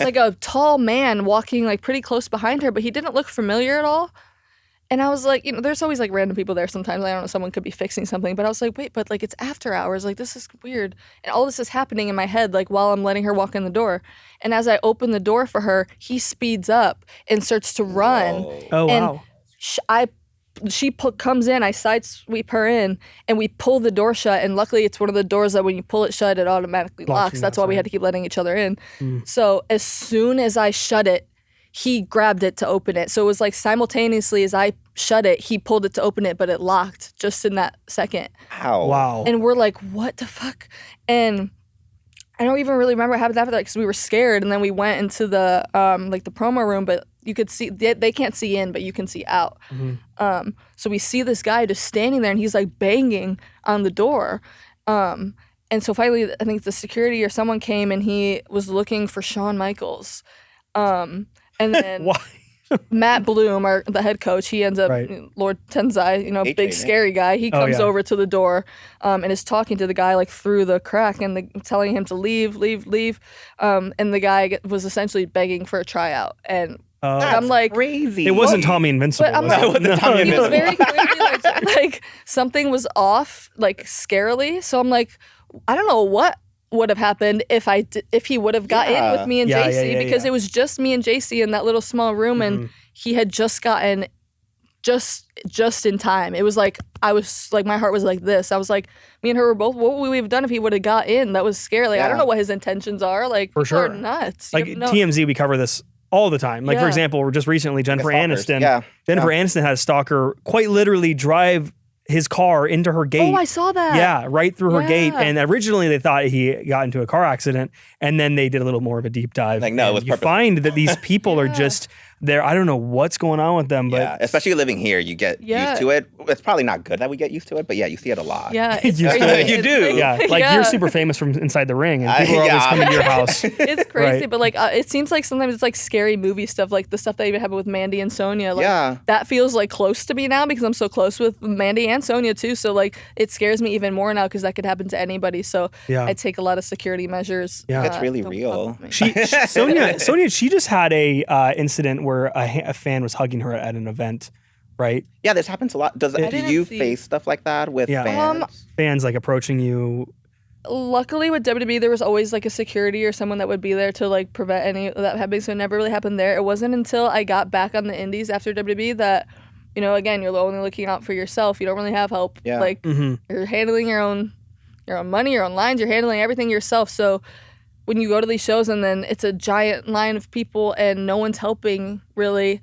like a tall man walking like pretty close behind her, but he didn't look familiar at all. And I was like, there's always like random people there sometimes. I don't know, someone could be fixing something. But I was like, wait, but like it's after hours. Like this is weird. And all this is happening in my head like while I'm letting her walk in the door. And as I open the door for her, he speeds up and starts to run. Whoa. Oh, wow. She comes in, I side sweep her in, and we pull the door shut. And luckily, it's one of the doors that when you pull it shut, it automatically locks. That's why we had to keep letting each other in. So as soon as I shut it, he grabbed it to open it. So it was like simultaneously as I shut it, he pulled it to open it, but it locked just in that second. How? Wow. And we're like, what the fuck? And I don't even really remember what happened after that because we were scared. And then we went into the like the promo room, but you could see, they can't see in, but you can see out. So we see this guy just standing there and he's like banging on the door. And so finally, I think the security or someone came and he was looking for Shawn Michaels. And then Why? Matt Bloom, the head coach, he ends up, Lord Tenzai, big scary guy. He comes over to the door and is talking to the guy like through the crack and telling him to leave. And the guy was essentially begging for a tryout. And I'm like, crazy. It wasn't Tommy Invincible. But I'm like, like, he was very clearly like something was off, like scarily. So I'm like, I don't know what would have happened if he would have got in with me and JC because it was just me and JC in that little small room and he had just gotten just in time. It was like I was like my heart was like this. I was like, me and her were both, what would we have done if he would have got in? That was scary. Like I don't know what his intentions are. Like for sure. People are nuts. Like TMZ, we cover this all the time. Like for example, just recently Jennifer Aniston. Jennifer Aniston had a stalker quite literally drive his car into her gate. Oh, I saw that. Yeah, right through her gate. And originally they thought he got into a car accident, and then they did a little more of a deep dive. Like, no, it was you find that these people are just there. I don't know what's going on with them, but especially living here, you get used to it. It's probably not good that we get used to it, but you see it a lot. Yeah, it's you do. Yeah, like you're super famous from Inside the Ring, and people are always coming to your house. It's crazy, but like it seems like sometimes it's like scary movie stuff, like the stuff that even happened with Mandy and Sonia. Like, that feels like close to me now because I'm so close with Mandy and Sonia too. So like it scares me even more now because that could happen to anybody. So I take a lot of security measures. Yeah, it's really real. Sonia, she just had a incident where a fan was hugging her at an event, right? Yeah, this happens a lot. Do you face stuff like that with fans? Fans like approaching you? Luckily with WWE, there was always like a security or someone that would be there to like prevent any of that happening. So it never really happened there. It wasn't until I got back on the indies after WWE that, again, you're only looking out for yourself. You don't really have help. Yeah. Like you're handling your own money, your own lines. You're handling everything yourself. So when you go to these shows and then it's a giant line of people and no one's helping really,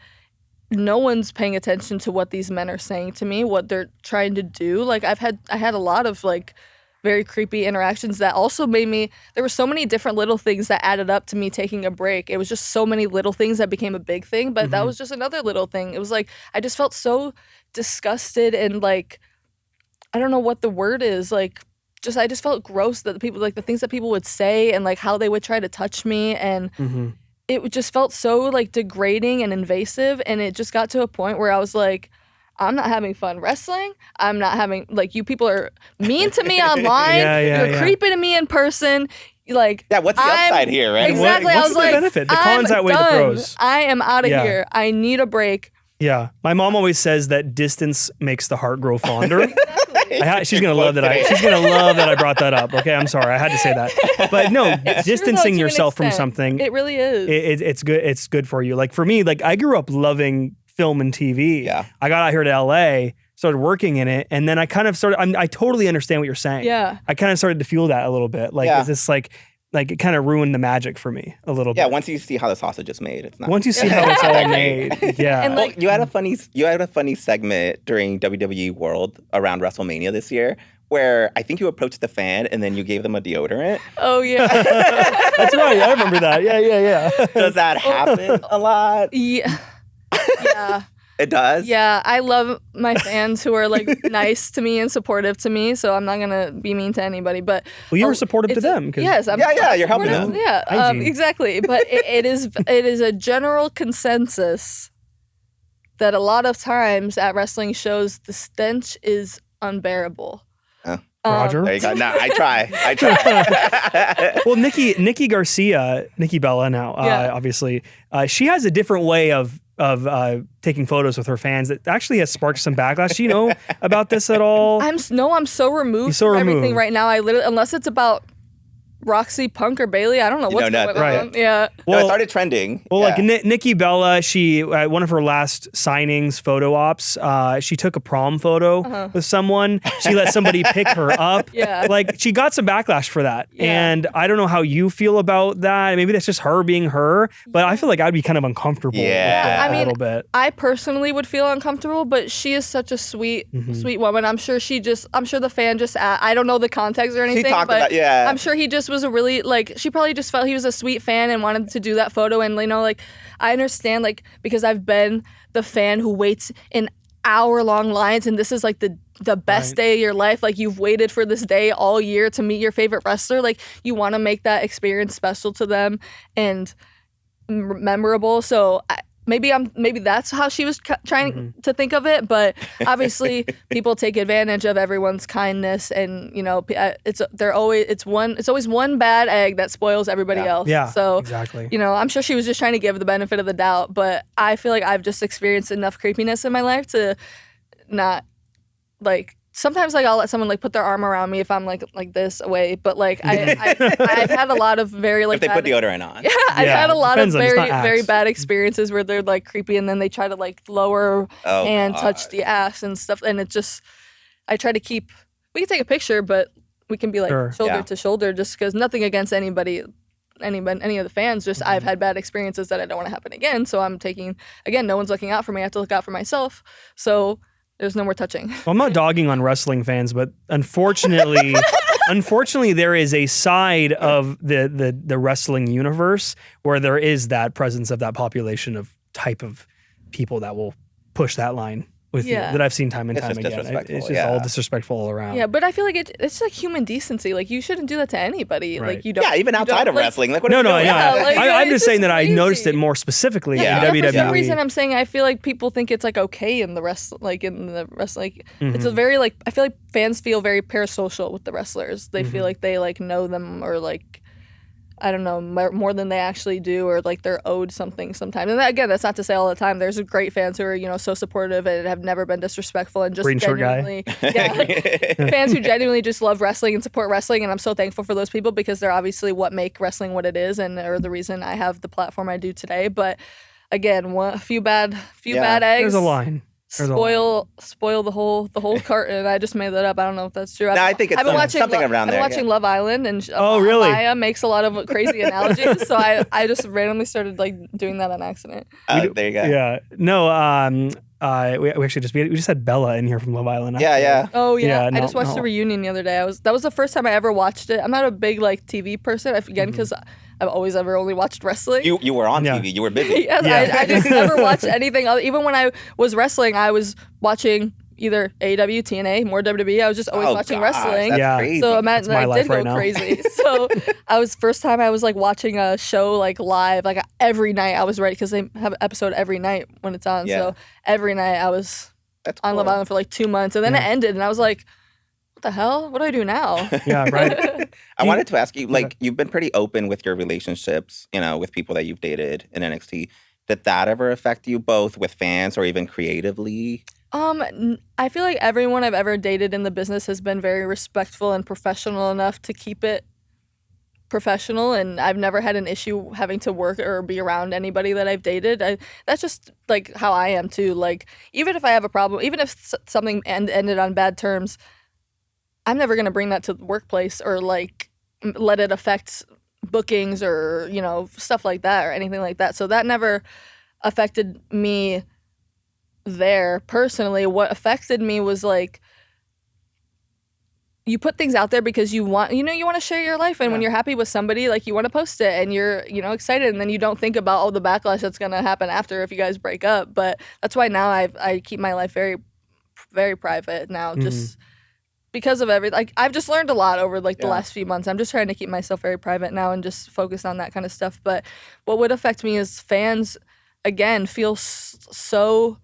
no one's paying attention to what these men are saying to me, what they're trying to do. Like I had a lot of like very creepy interactions that also made me, there were so many different little things that added up to me taking a break. It was just so many little things that became a big thing, but that was just another little thing. It was like, I just felt so disgusted and like, I don't know what the word is, like, I just felt gross that the people, like the things that people would say and like how they would try to touch me, and it just felt so like degrading and invasive, and it just got to a point where I was like, I'm not having fun wrestling. I'm not having, like, you people are mean to me online. You're creepy to me in person. Like, what's the upside here, right? Exactly. What's I was the like, benefit? The cons outweigh the pros. I am out of here. I need a break. Yeah. My mom always says that distance makes the heart grow fonder. She's gonna love that. She's gonna love that I brought that up. Okay, I'm sorry, I had to say that. But no, distancing yourself from something. It really is. It's good. It's good for you. Like for me, like I grew up loving film and TV. Yeah. I got out here to LA, started working in it, and then I kind of started. I totally understand what you're saying. Yeah. I kind of started to feel that a little bit. Like is this like it kind of ruined the magic for me a little bit. Yeah, once you see how the sausage is made, it's not. Once you see how it's all made, yeah. And like, you had a funny segment during WWE World around WrestleMania this year, where I think you approached the fan and then you gave them a deodorant. Oh yeah, that's right. I remember that. Yeah. Does that happen a lot? Yeah. It does? Yeah, I love my fans who are like nice to me and supportive to me, so I'm not gonna be mean to anybody. But well, you were supportive to them. Yes, you're helping them. Yeah, exactly. But it is a general consensus that a lot of times at wrestling shows the stench is unbearable. Roger. There you go. No, I try. Well, Nikki Garcia, Nikki Bella now, obviously, she has a different way of taking photos with her fans that actually has sparked some backlash. Do you know about this at all? I'm so removed from everything right now. I literally, unless it's about Roxy, Punk, or Bayley, I don't know what's going on. Yeah. Well, it started trending. Well, like Nikki Bella, she one of her last signings, photo ops, she took a prom photo with someone. She let somebody pick her up. Yeah. Like, she got some backlash for that. Yeah. And I don't know how you feel about that. Maybe that's just her being her, but I feel like I'd be kind of uncomfortable with that a little bit. I personally would feel uncomfortable, but she is such a sweet woman. I'm sure the fan just, I don't know the context or anything, she talked about, I'm sure he just was a really, like, she probably just felt he was a sweet fan and wanted to do that photo. And, you know, like, I understand, like, because I've been the fan who waits in hour-long lines, and this is, like, the best day of your life. Like, you've waited for this day all year to meet your favorite wrestler. Like, you want to make that experience special to them and memorable. So maybe that's how she was trying to think of it, but obviously people take advantage of everyone's kindness, and you know, it's always one bad egg that spoils everybody else. Yeah, so exactly. You know, I'm sure she was just trying to give the benefit of the doubt, but I feel like I've just experienced enough creepiness in my life to not, like, sometimes, like, I'll let someone, like, put their arm around me if I'm like this away, but like I've had a lot lot of very, like, if they put deodorant on. Yeah, I've had a lot of very Axe. bad experiences where they're like creepy, and then they try to like lower and touch the ass and stuff, and it just, I try to keep. We can take a picture, but we can be like shoulder to shoulder, just because nothing against any of the fans. Just I've had bad experiences that I don't want to happen again. So I'm taking, again, no one's looking out for me. I have to look out for myself. So there's no more touching. Well, I'm not dogging on wrestling fans, but unfortunately, there is a side of the wrestling universe where there is that presence of that population of type of people that will push that line with you, that I've seen time and time again. It's just all disrespectful all around. Yeah, but I feel like it's like human decency. Like, you shouldn't do that to anybody. Right. Like, you don't. Yeah, even outside of wrestling. Like, what I'm just saying that I noticed it more specifically in WWE. For some reason, I'm saying I feel like people think it's like okay in the wrestling. It's a very, like, I feel like fans feel very parasocial with the wrestlers. They feel like they like know them, or like, I don't know, more than they actually do, or like they're owed something sometimes. And again, that's not to say all the time. There's great fans who are, you know, so supportive and have never been disrespectful, and just genuinely, fans who genuinely just love wrestling and support wrestling. And I'm so thankful for those people, because they're obviously what make wrestling what it is, and are the reason I have the platform I do today. But again, a few bad eggs. There's a line. Spoil the whole carton. I just made that up. I don't know if that's true. I think it's something around there. I'm watching Love Island, and really? Maya makes a lot of crazy analogies. So I just randomly started like doing that on accident. There you go. Yeah. No. We just had Bella in here from Love Island. Yeah. Oh yeah. I just watched the reunion the other day. That was the first time I ever watched it. I'm not a big like TV person. Again, because I've always only watched wrestling. You were on TV. You were busy. Yes, I just never watched anything other. Even when I was wrestling, I was watching either AEW, TNA, more WWE. I was just always watching wrestling. That's crazy. So imagine I did go crazy. So first time I was like watching a show like live, like every night I was ready, because they have an episode every night when it's on. So every night I was on Love Island for like 2 months, and then it ended, and I was like, what the hell? What do I do now? Yeah, right. I wanted to ask you, like, you've been pretty open with your relationships, you know, with people that you've dated in NXT. Did that ever affect you, both with fans or even creatively? I feel like everyone I've ever dated in the business has been very respectful and professional enough to keep it professional, and I've never had an issue having to work or be around anybody that I've dated. That's just like how I am too. Like, even if I have a problem, even if something ended on bad terms, I'm never gonna bring that to the workplace, or like let it affect bookings, or, you know, stuff like that, or anything like that. So that never affected me there personally. What affected me was like you put things out there because you want to share your life. And when you're happy with somebody, like you want to post it and you're, excited. And then you don't think about, the backlash that's going to happen after if you guys break up. But that's why now I keep my life very, very private now, just because of everything. Like I've just learned a lot over like the last few months. I'm just trying to keep myself very private now and just focus on that kind of stuff. But what would affect me is fans, again, feel so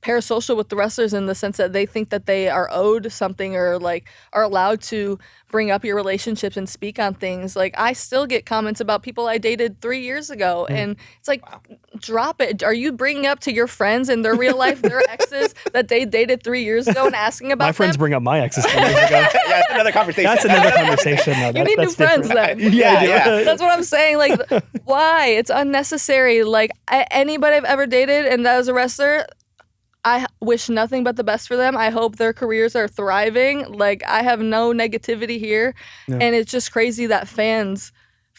parasocial with the wrestlers in the sense that they think that they are owed something or like are allowed to bring up your relationships and speak on things. Like I still get comments about people I dated 3 years ago and it's like, drop it. Are you bringing up to your friends in their real life, their exes that they dated 3 years ago and asking about my friends them? bring up my exes 3 years ago. That's another conversation. That's another conversation. No, you need new friends then. Yeah. That's what I'm saying. Like, why? It's unnecessary. Like anybody I've ever dated and that was a wrestler, I wish nothing but the best for them. I hope their careers are thriving. Like, I have no negativity here. Yeah. And it's just crazy that fans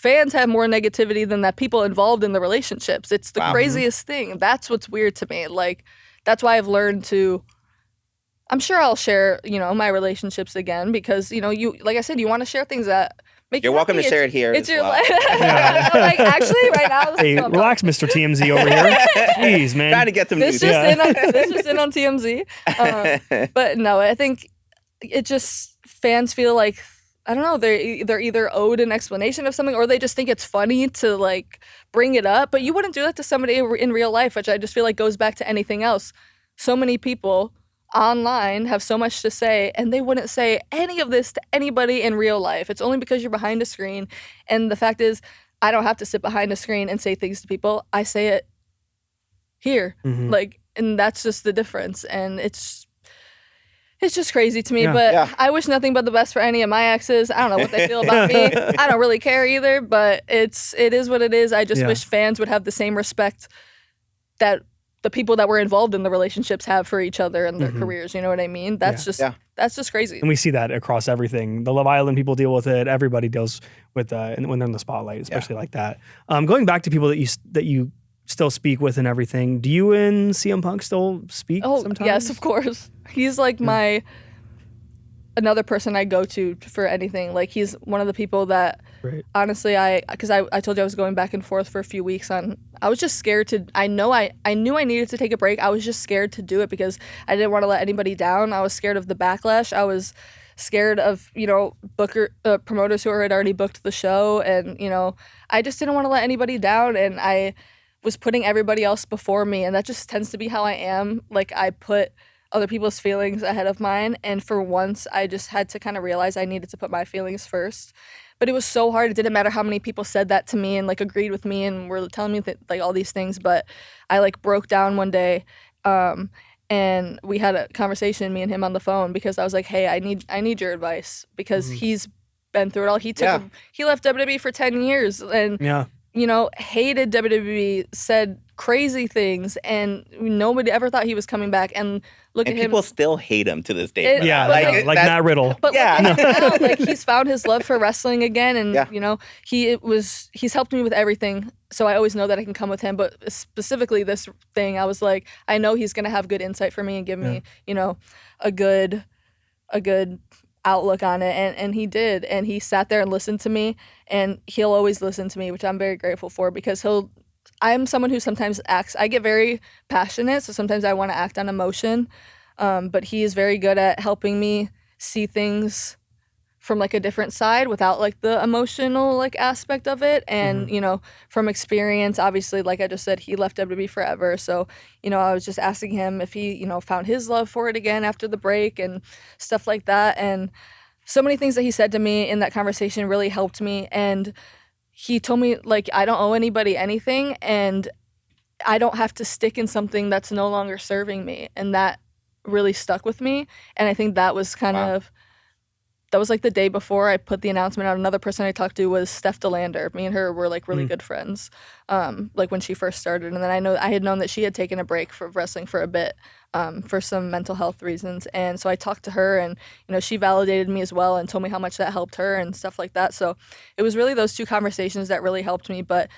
have more negativity than that people involved in the relationships. It's the craziest thing. That's what's weird to me. Like, that's why I've learned to, I'm sure I'll share, my relationships again because, you, like I said, you want to share things that make You're welcome to share it here. It's your life. Like, actually, right now. Hey, relax, Mr. TMZ over here. Jeez, man. Trying to get some news. This just in on TMZ. But no, I think it just, fans feel like, I don't know, they're either owed an explanation of something or they just think it's funny to like bring it up. But you wouldn't do that to somebody in real life, which I just feel like goes back to anything else. So many people online have so much to say and they wouldn't say any of this to anybody in real life. It's only because you're behind a screen. And the fact is, I don't have to sit behind a screen and say things to people. I say it here. Like, and that's just the difference. And it's just crazy to me, but I wish nothing but the best for any of my exes. I don't know what they feel about me. I don't really care either, but it is what it is. I just wish fans would have the same respect that the people that were involved in the relationships have for each other and their careers. You know what I mean? That's just crazy. And we see that across everything. The Love Island people deal with it. Everybody deals with when they're in the spotlight, especially like that. Going back to people that you still speak with and everything. Do you and CM Punk still speak sometimes? Yes, of course. He's like another person I go to for anything. Like he's one of the people that honestly because I told you I was going back and forth for a few weeks I was just scared to, I knew I needed to take a break. I was just scared to do it because I didn't want to let anybody down. I was scared of the backlash. I was scared of, promoters who had already booked the show. And, I just didn't want to let anybody down. And I was putting everybody else before me. And that just tends to be how I am. Like I put other people's feelings ahead of mine. And for once, I just had to kind of realize I needed to put my feelings first. But it was so hard. It didn't matter how many people said that to me and like agreed with me and were telling me that, like all these things. But I like broke down one day and we had a conversation, me and him on the phone, because I was like, hey, I need your advice because he's been through it all. He left WWE for 10 years and hated WWE, said crazy things, and nobody ever thought he was coming back. And look at him. People still hate him to this day. Like Matt Riddle. But now, like he's found his love for wrestling again, and he's helped me with everything. So I always know that I can come with him. But specifically this thing, I was like, I know he's gonna have good insight for me and give me, a good outlook on it, and he did, and he sat there and listened to me, and he'll always listen to me, which I'm very grateful for, because I'm someone who sometimes acts, I get very passionate, so sometimes I want to act on emotion, but he is very good at helping me see things from like a different side without like the emotional like aspect of it. And, from experience, obviously, like I just said, he left WWE forever. So, I was just asking him if he, found his love for it again after the break and stuff like that. And so many things that he said to me in that conversation really helped me. And he told me like, I don't owe anybody anything and I don't have to stick in something that's no longer serving me. And that really stuck with me. And I think that was that was like the day before I put the announcement out. Another person I talked to was Steph DeLander. Me and her were like really good friends, like when she first started. And then I had known that she had taken a break from wrestling for a bit for some mental health reasons. And so I talked to her and, she validated me as well and told me how much that helped her and stuff like that. So it was really those two conversations that really helped me. But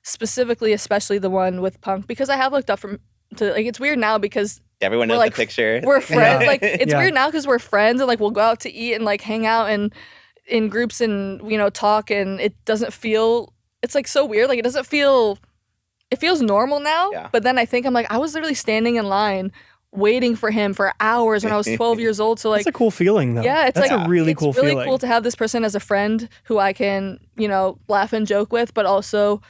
specifically, especially the one with Punk, because I have looked up like it's weird now because everyone knows like, the picture. We're friends. Like it's weird now because we're friends and like we'll go out to eat and like hang out and in groups and talk, and it doesn't feel. It's like so weird. Like it doesn't feel. It feels normal now. Yeah. But then I think I'm like I was literally standing in line waiting for him for hours when I was 12 years old. So like it's a cool feeling though. Yeah, it's that's a really cool feeling. It's really cool to have this person as a friend who I can laugh and joke with, but also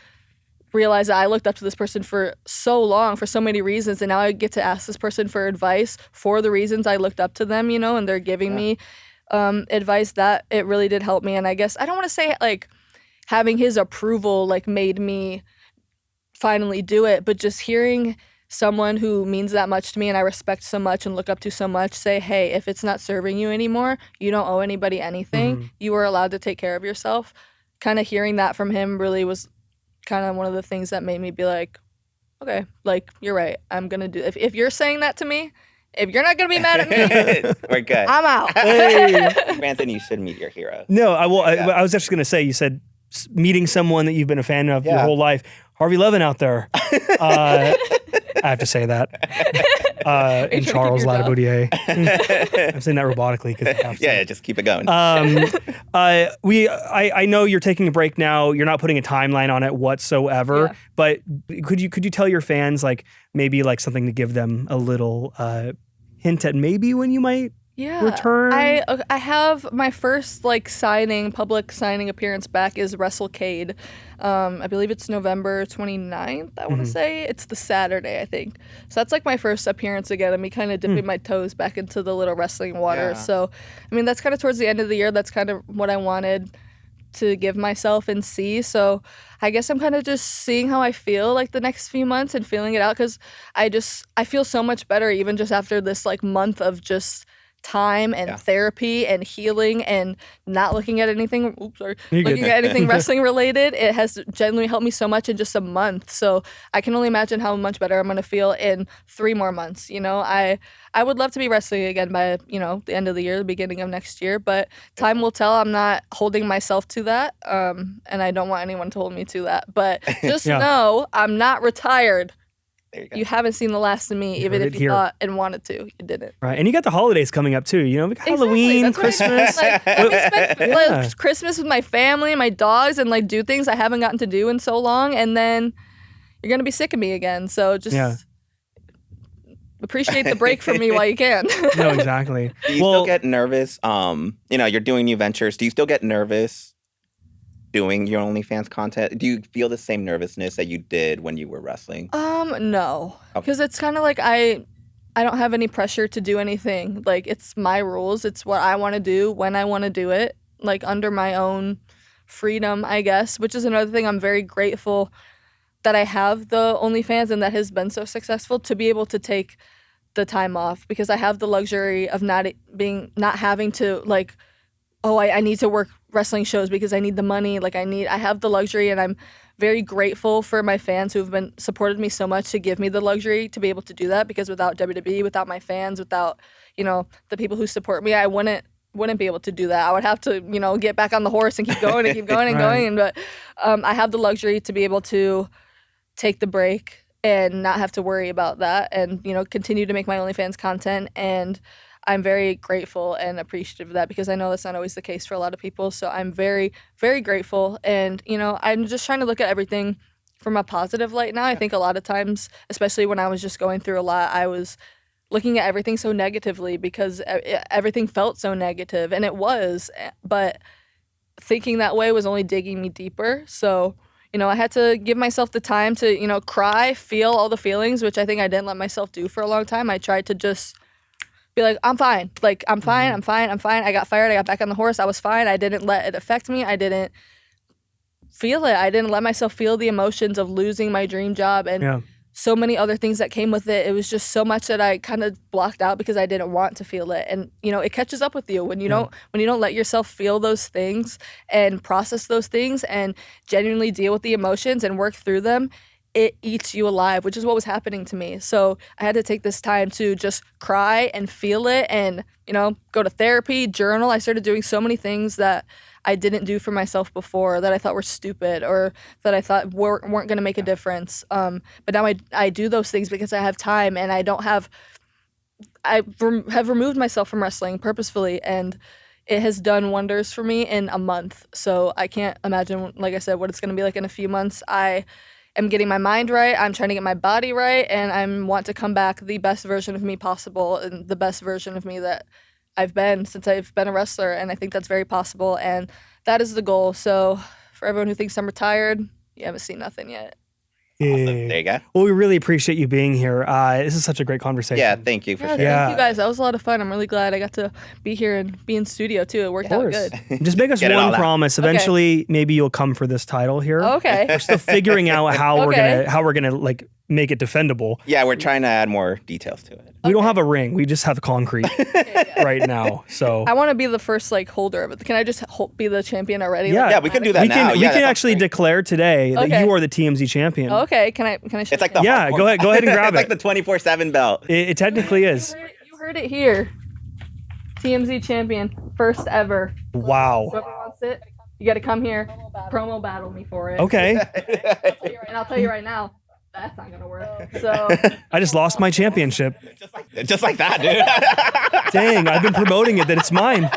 realize that I looked up to this person for so long, for so many reasons, and now I get to ask this person for advice for the reasons I looked up to them, and they're giving me advice that it really did help me. And I guess I don't want to say like having his approval like made me finally do it, but just hearing someone who means that much to me and I respect so much and look up to so much say, hey, if it's not serving you anymore, you don't owe anybody anything. You are allowed to take care of yourself. Kind of hearing that from him really was kind of one of the things that made me be like, okay, like you're right. I'm going to do it. If you're saying that to me, if you're not going to be mad at me, we're good. I'm out. Hey. Branson, you should meet your hero. No, I will. I was just going to say, you said meeting someone that you've been a fan of your whole life. Harvey Levin out there. I have to say that. And Charles Ladeboudier. I'm saying that robotically because I have to. Yeah, just keep it going. I know you're taking a break now. You're not putting a timeline on it whatsoever. But could you tell your fans like maybe like something to give them a little hint at maybe when you might return? I have my first like public signing appearance back is WrestleCade. I believe it's November 29th, I want to say. It's the Saturday, I think. So that's like my first appearance again, and me kind of dipping my toes back into the little wrestling water. Yeah. So, I mean, that's kind of towards the end of the year. That's kind of what I wanted to give myself and see. So I guess I'm kind of just seeing how I feel like the next few months and feeling it out because I feel so much better even just after this like month of just time and therapy and healing and not looking at anything wrestling related. It has genuinely helped me so much in just a month. So I can only imagine how much better I'm going to feel in 3 more months. I would love to be wrestling again by, the end of the year, the beginning of next year, but time will tell. I'm not holding myself to that. And I don't want anyone to hold me to that, but just know I'm not retired. You haven't seen the last of me, even if you thought and wanted to. You didn't. Right. And you got the holidays coming up, too. We got Halloween, Christmas. Let me spend Christmas with my family, my dogs, and like do things I haven't gotten to do in so long. And then you're going to be sick of me again. So just appreciate the break from me while you can. No, exactly. Do you still get nervous? You're doing new ventures. Do you still get nervous doing your OnlyFans content? Do you feel the same nervousness that you did when you were wrestling? No. Because it's kind of like I don't have any pressure to do anything. Like, it's my rules. It's what I want to do when I want to do it, like under my own freedom, I guess, which is another thing I'm very grateful that I have the OnlyFans and that has been so successful to be able to take the time off because I have the luxury of not having to like, oh, I need to work wrestling shows because I need the money. Like I have the luxury, and I'm very grateful for my fans who have supported me so much to give me the luxury to be able to do that because without WWE, without my fans, without, the people who support me, I wouldn't be able to do that. I would have to, get back on the horse and keep going and keep going and going. But I have the luxury to be able to take the break and not have to worry about that and, continue to make my OnlyFans content. And I'm very grateful and appreciative of that because I know that's not always the case for a lot of people. So I'm very, very grateful. And, I'm just trying to look at everything from a positive light now. I think a lot of times, especially when I was just going through a lot, I was looking at everything so negatively because everything felt so negative. And it was. But thinking that way was only digging me deeper. So, I had to give myself the time to, cry, feel all the feelings, which I think I didn't let myself do for a long time. I tried to just be like, I'm fine. Like, I'm fine. I got fired. I got back on the horse. I was fine. I didn't let it affect me. I didn't feel it. I didn't let myself feel the emotions of losing my dream job and so many other things that came with it. It was just so much that I kind of blocked out because I didn't want to feel it. And, it catches up with you when you don't let yourself feel those things and process those things and genuinely deal with the emotions and work through them. It eats you alive, which is what was happening to me. So I had to take this time to just cry and feel it and, go to therapy, journal. I started doing so many things that I didn't do for myself before, that I thought were stupid or that I thought weren't going to make a difference. But now I do those things because I have time, and I have removed myself from wrestling purposefully, and it has done wonders for me in a month. So I can't imagine, like I said, what it's going to be like in a few months. I am getting my mind right. I'm trying to get my body right, and I want to come back the best version of me possible, and the best version of me that I've been since I've been a wrestler. And I think that's very possible, and that is the goal. So for everyone who thinks I'm retired, you haven't seen nothing yet. Awesome. There you go. Well, we really appreciate you being here. This is such a great conversation. Yeah, thank you for sharing. Thank you guys. That was a lot of fun. I'm really glad I got to be here and be in studio too. It worked out good. Just make us one promise. Eventually, maybe you'll come for this title here. Okay. We're still figuring out how we're gonna like make it defendable. Yeah, we're trying to add more details to it. We don't have a ring. We just have concrete right now. So I want to be the first holder of it. Can I just be the champion already? Yeah, we can do that now. We can actually declare today that you are the TMZ champion. Okay, can I It's like the go ahead and grab it. It's like the 24/7 belt. It technically is. You heard it here. TMZ champion, first ever. Wow. Whoever wants it, you got to come here. Promo battle me for it. Okay. And I'll tell you right now, that's not gonna work. So I just lost my championship. Just like that, dude. Dang, I've been promoting it that it's mine.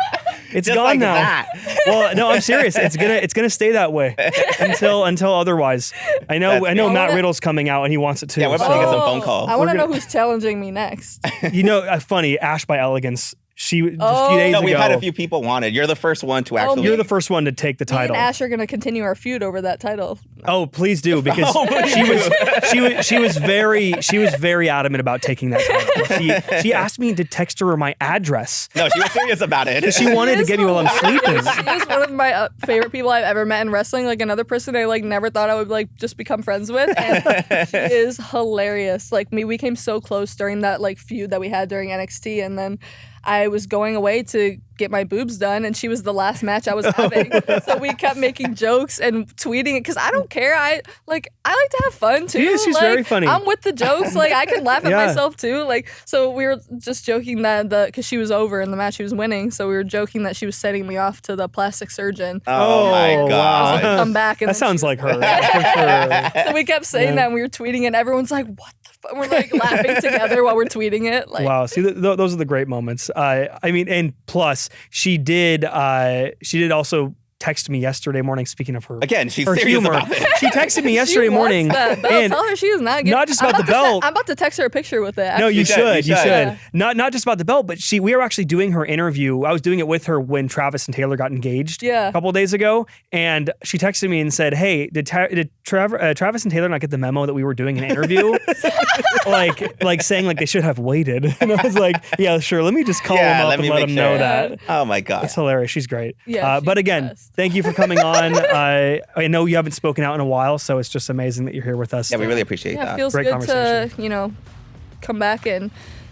It's just gone like now. That. Well, no, I'm serious. It's gonna stay that way until otherwise. I know Matt Riddle's coming out and he wants it too. Yeah, we're about to get some phone calls. I want to know who's challenging me next. Funny, Ash by Elegance. A few days ago. We've had a few people wanted. You're the first one to actually. You're the first one to take the title. Me and Ash are gonna continue our feud over that title. Oh, please do, because she was very adamant about taking that title. She asked me to text her my address. No, she was serious about it. She wanted to get me while I'm sleeping. She's one of my favorite people I've ever met in wrestling. Like another person I never thought I would just become friends with. And she is hilarious. We came so close during that feud that we had during NXT, and then I was going away to get my boobs done, and she was the last match I was having. So we kept making jokes and tweeting it because I don't care. I like to have fun too. She's very funny. I'm with the jokes. I can laugh at myself too. So we were just joking that because she was over in the match, she was winning. So we were joking that she was setting me off to the plastic surgeon. Oh my god! Come back. And that sounds like her. For sure. So we kept saying that, and we were tweeting it, and everyone's like, "What the fuck?" We're laughing together while we're tweeting it. Wow. See, those are the great moments. And plus, she did also text me yesterday morning. Speaking of her, again, she's her serious humor. about it. She texted me yesterday morning. That belt. And tell her she is not getting. Not just about the belt. I'm about to text her a picture with it. No, you should. Yeah. Not just about the belt, but we were actually doing her interview. I was doing it with her when Travis and Taylor got engaged a couple of days ago, and she texted me and said, "Hey, did Travis and Taylor not get the memo that we were doing an interview?" like saying they should have waited. And I was like, "Yeah, sure. Let me just call them up and let them know that." Oh my gosh, it's hilarious. She's great. Yeah, but again, thank you for coming on. I know you haven't spoken out in a while, so it's just amazing that you're here with us. Yeah, we really appreciate that. It feels great good conversation. to come back and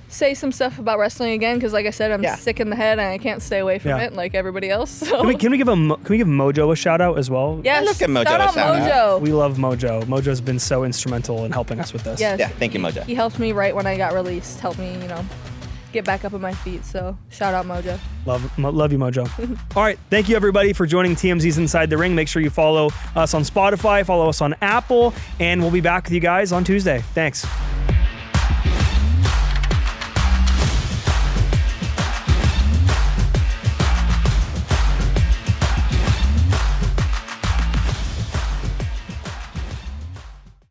say some stuff about wrestling again, because like I said, I'm sick in the head and I can't stay away from it like everybody else. So. Can we give Mojo a shout out as well? Yeah, let's give Mojo a shout out. We love Mojo. Mojo's been so instrumental in helping us with this. Yes. Yeah, thank you, Mojo. He helped me right when I got released. Helped me, get back up on my feet. So shout out Mojo. Love you, Mojo. All right. Thank you, everybody, for joining TMZ's Inside the Ring. Make sure you follow us on Spotify, follow us on Apple, and we'll be back with you guys on Tuesday. Thanks.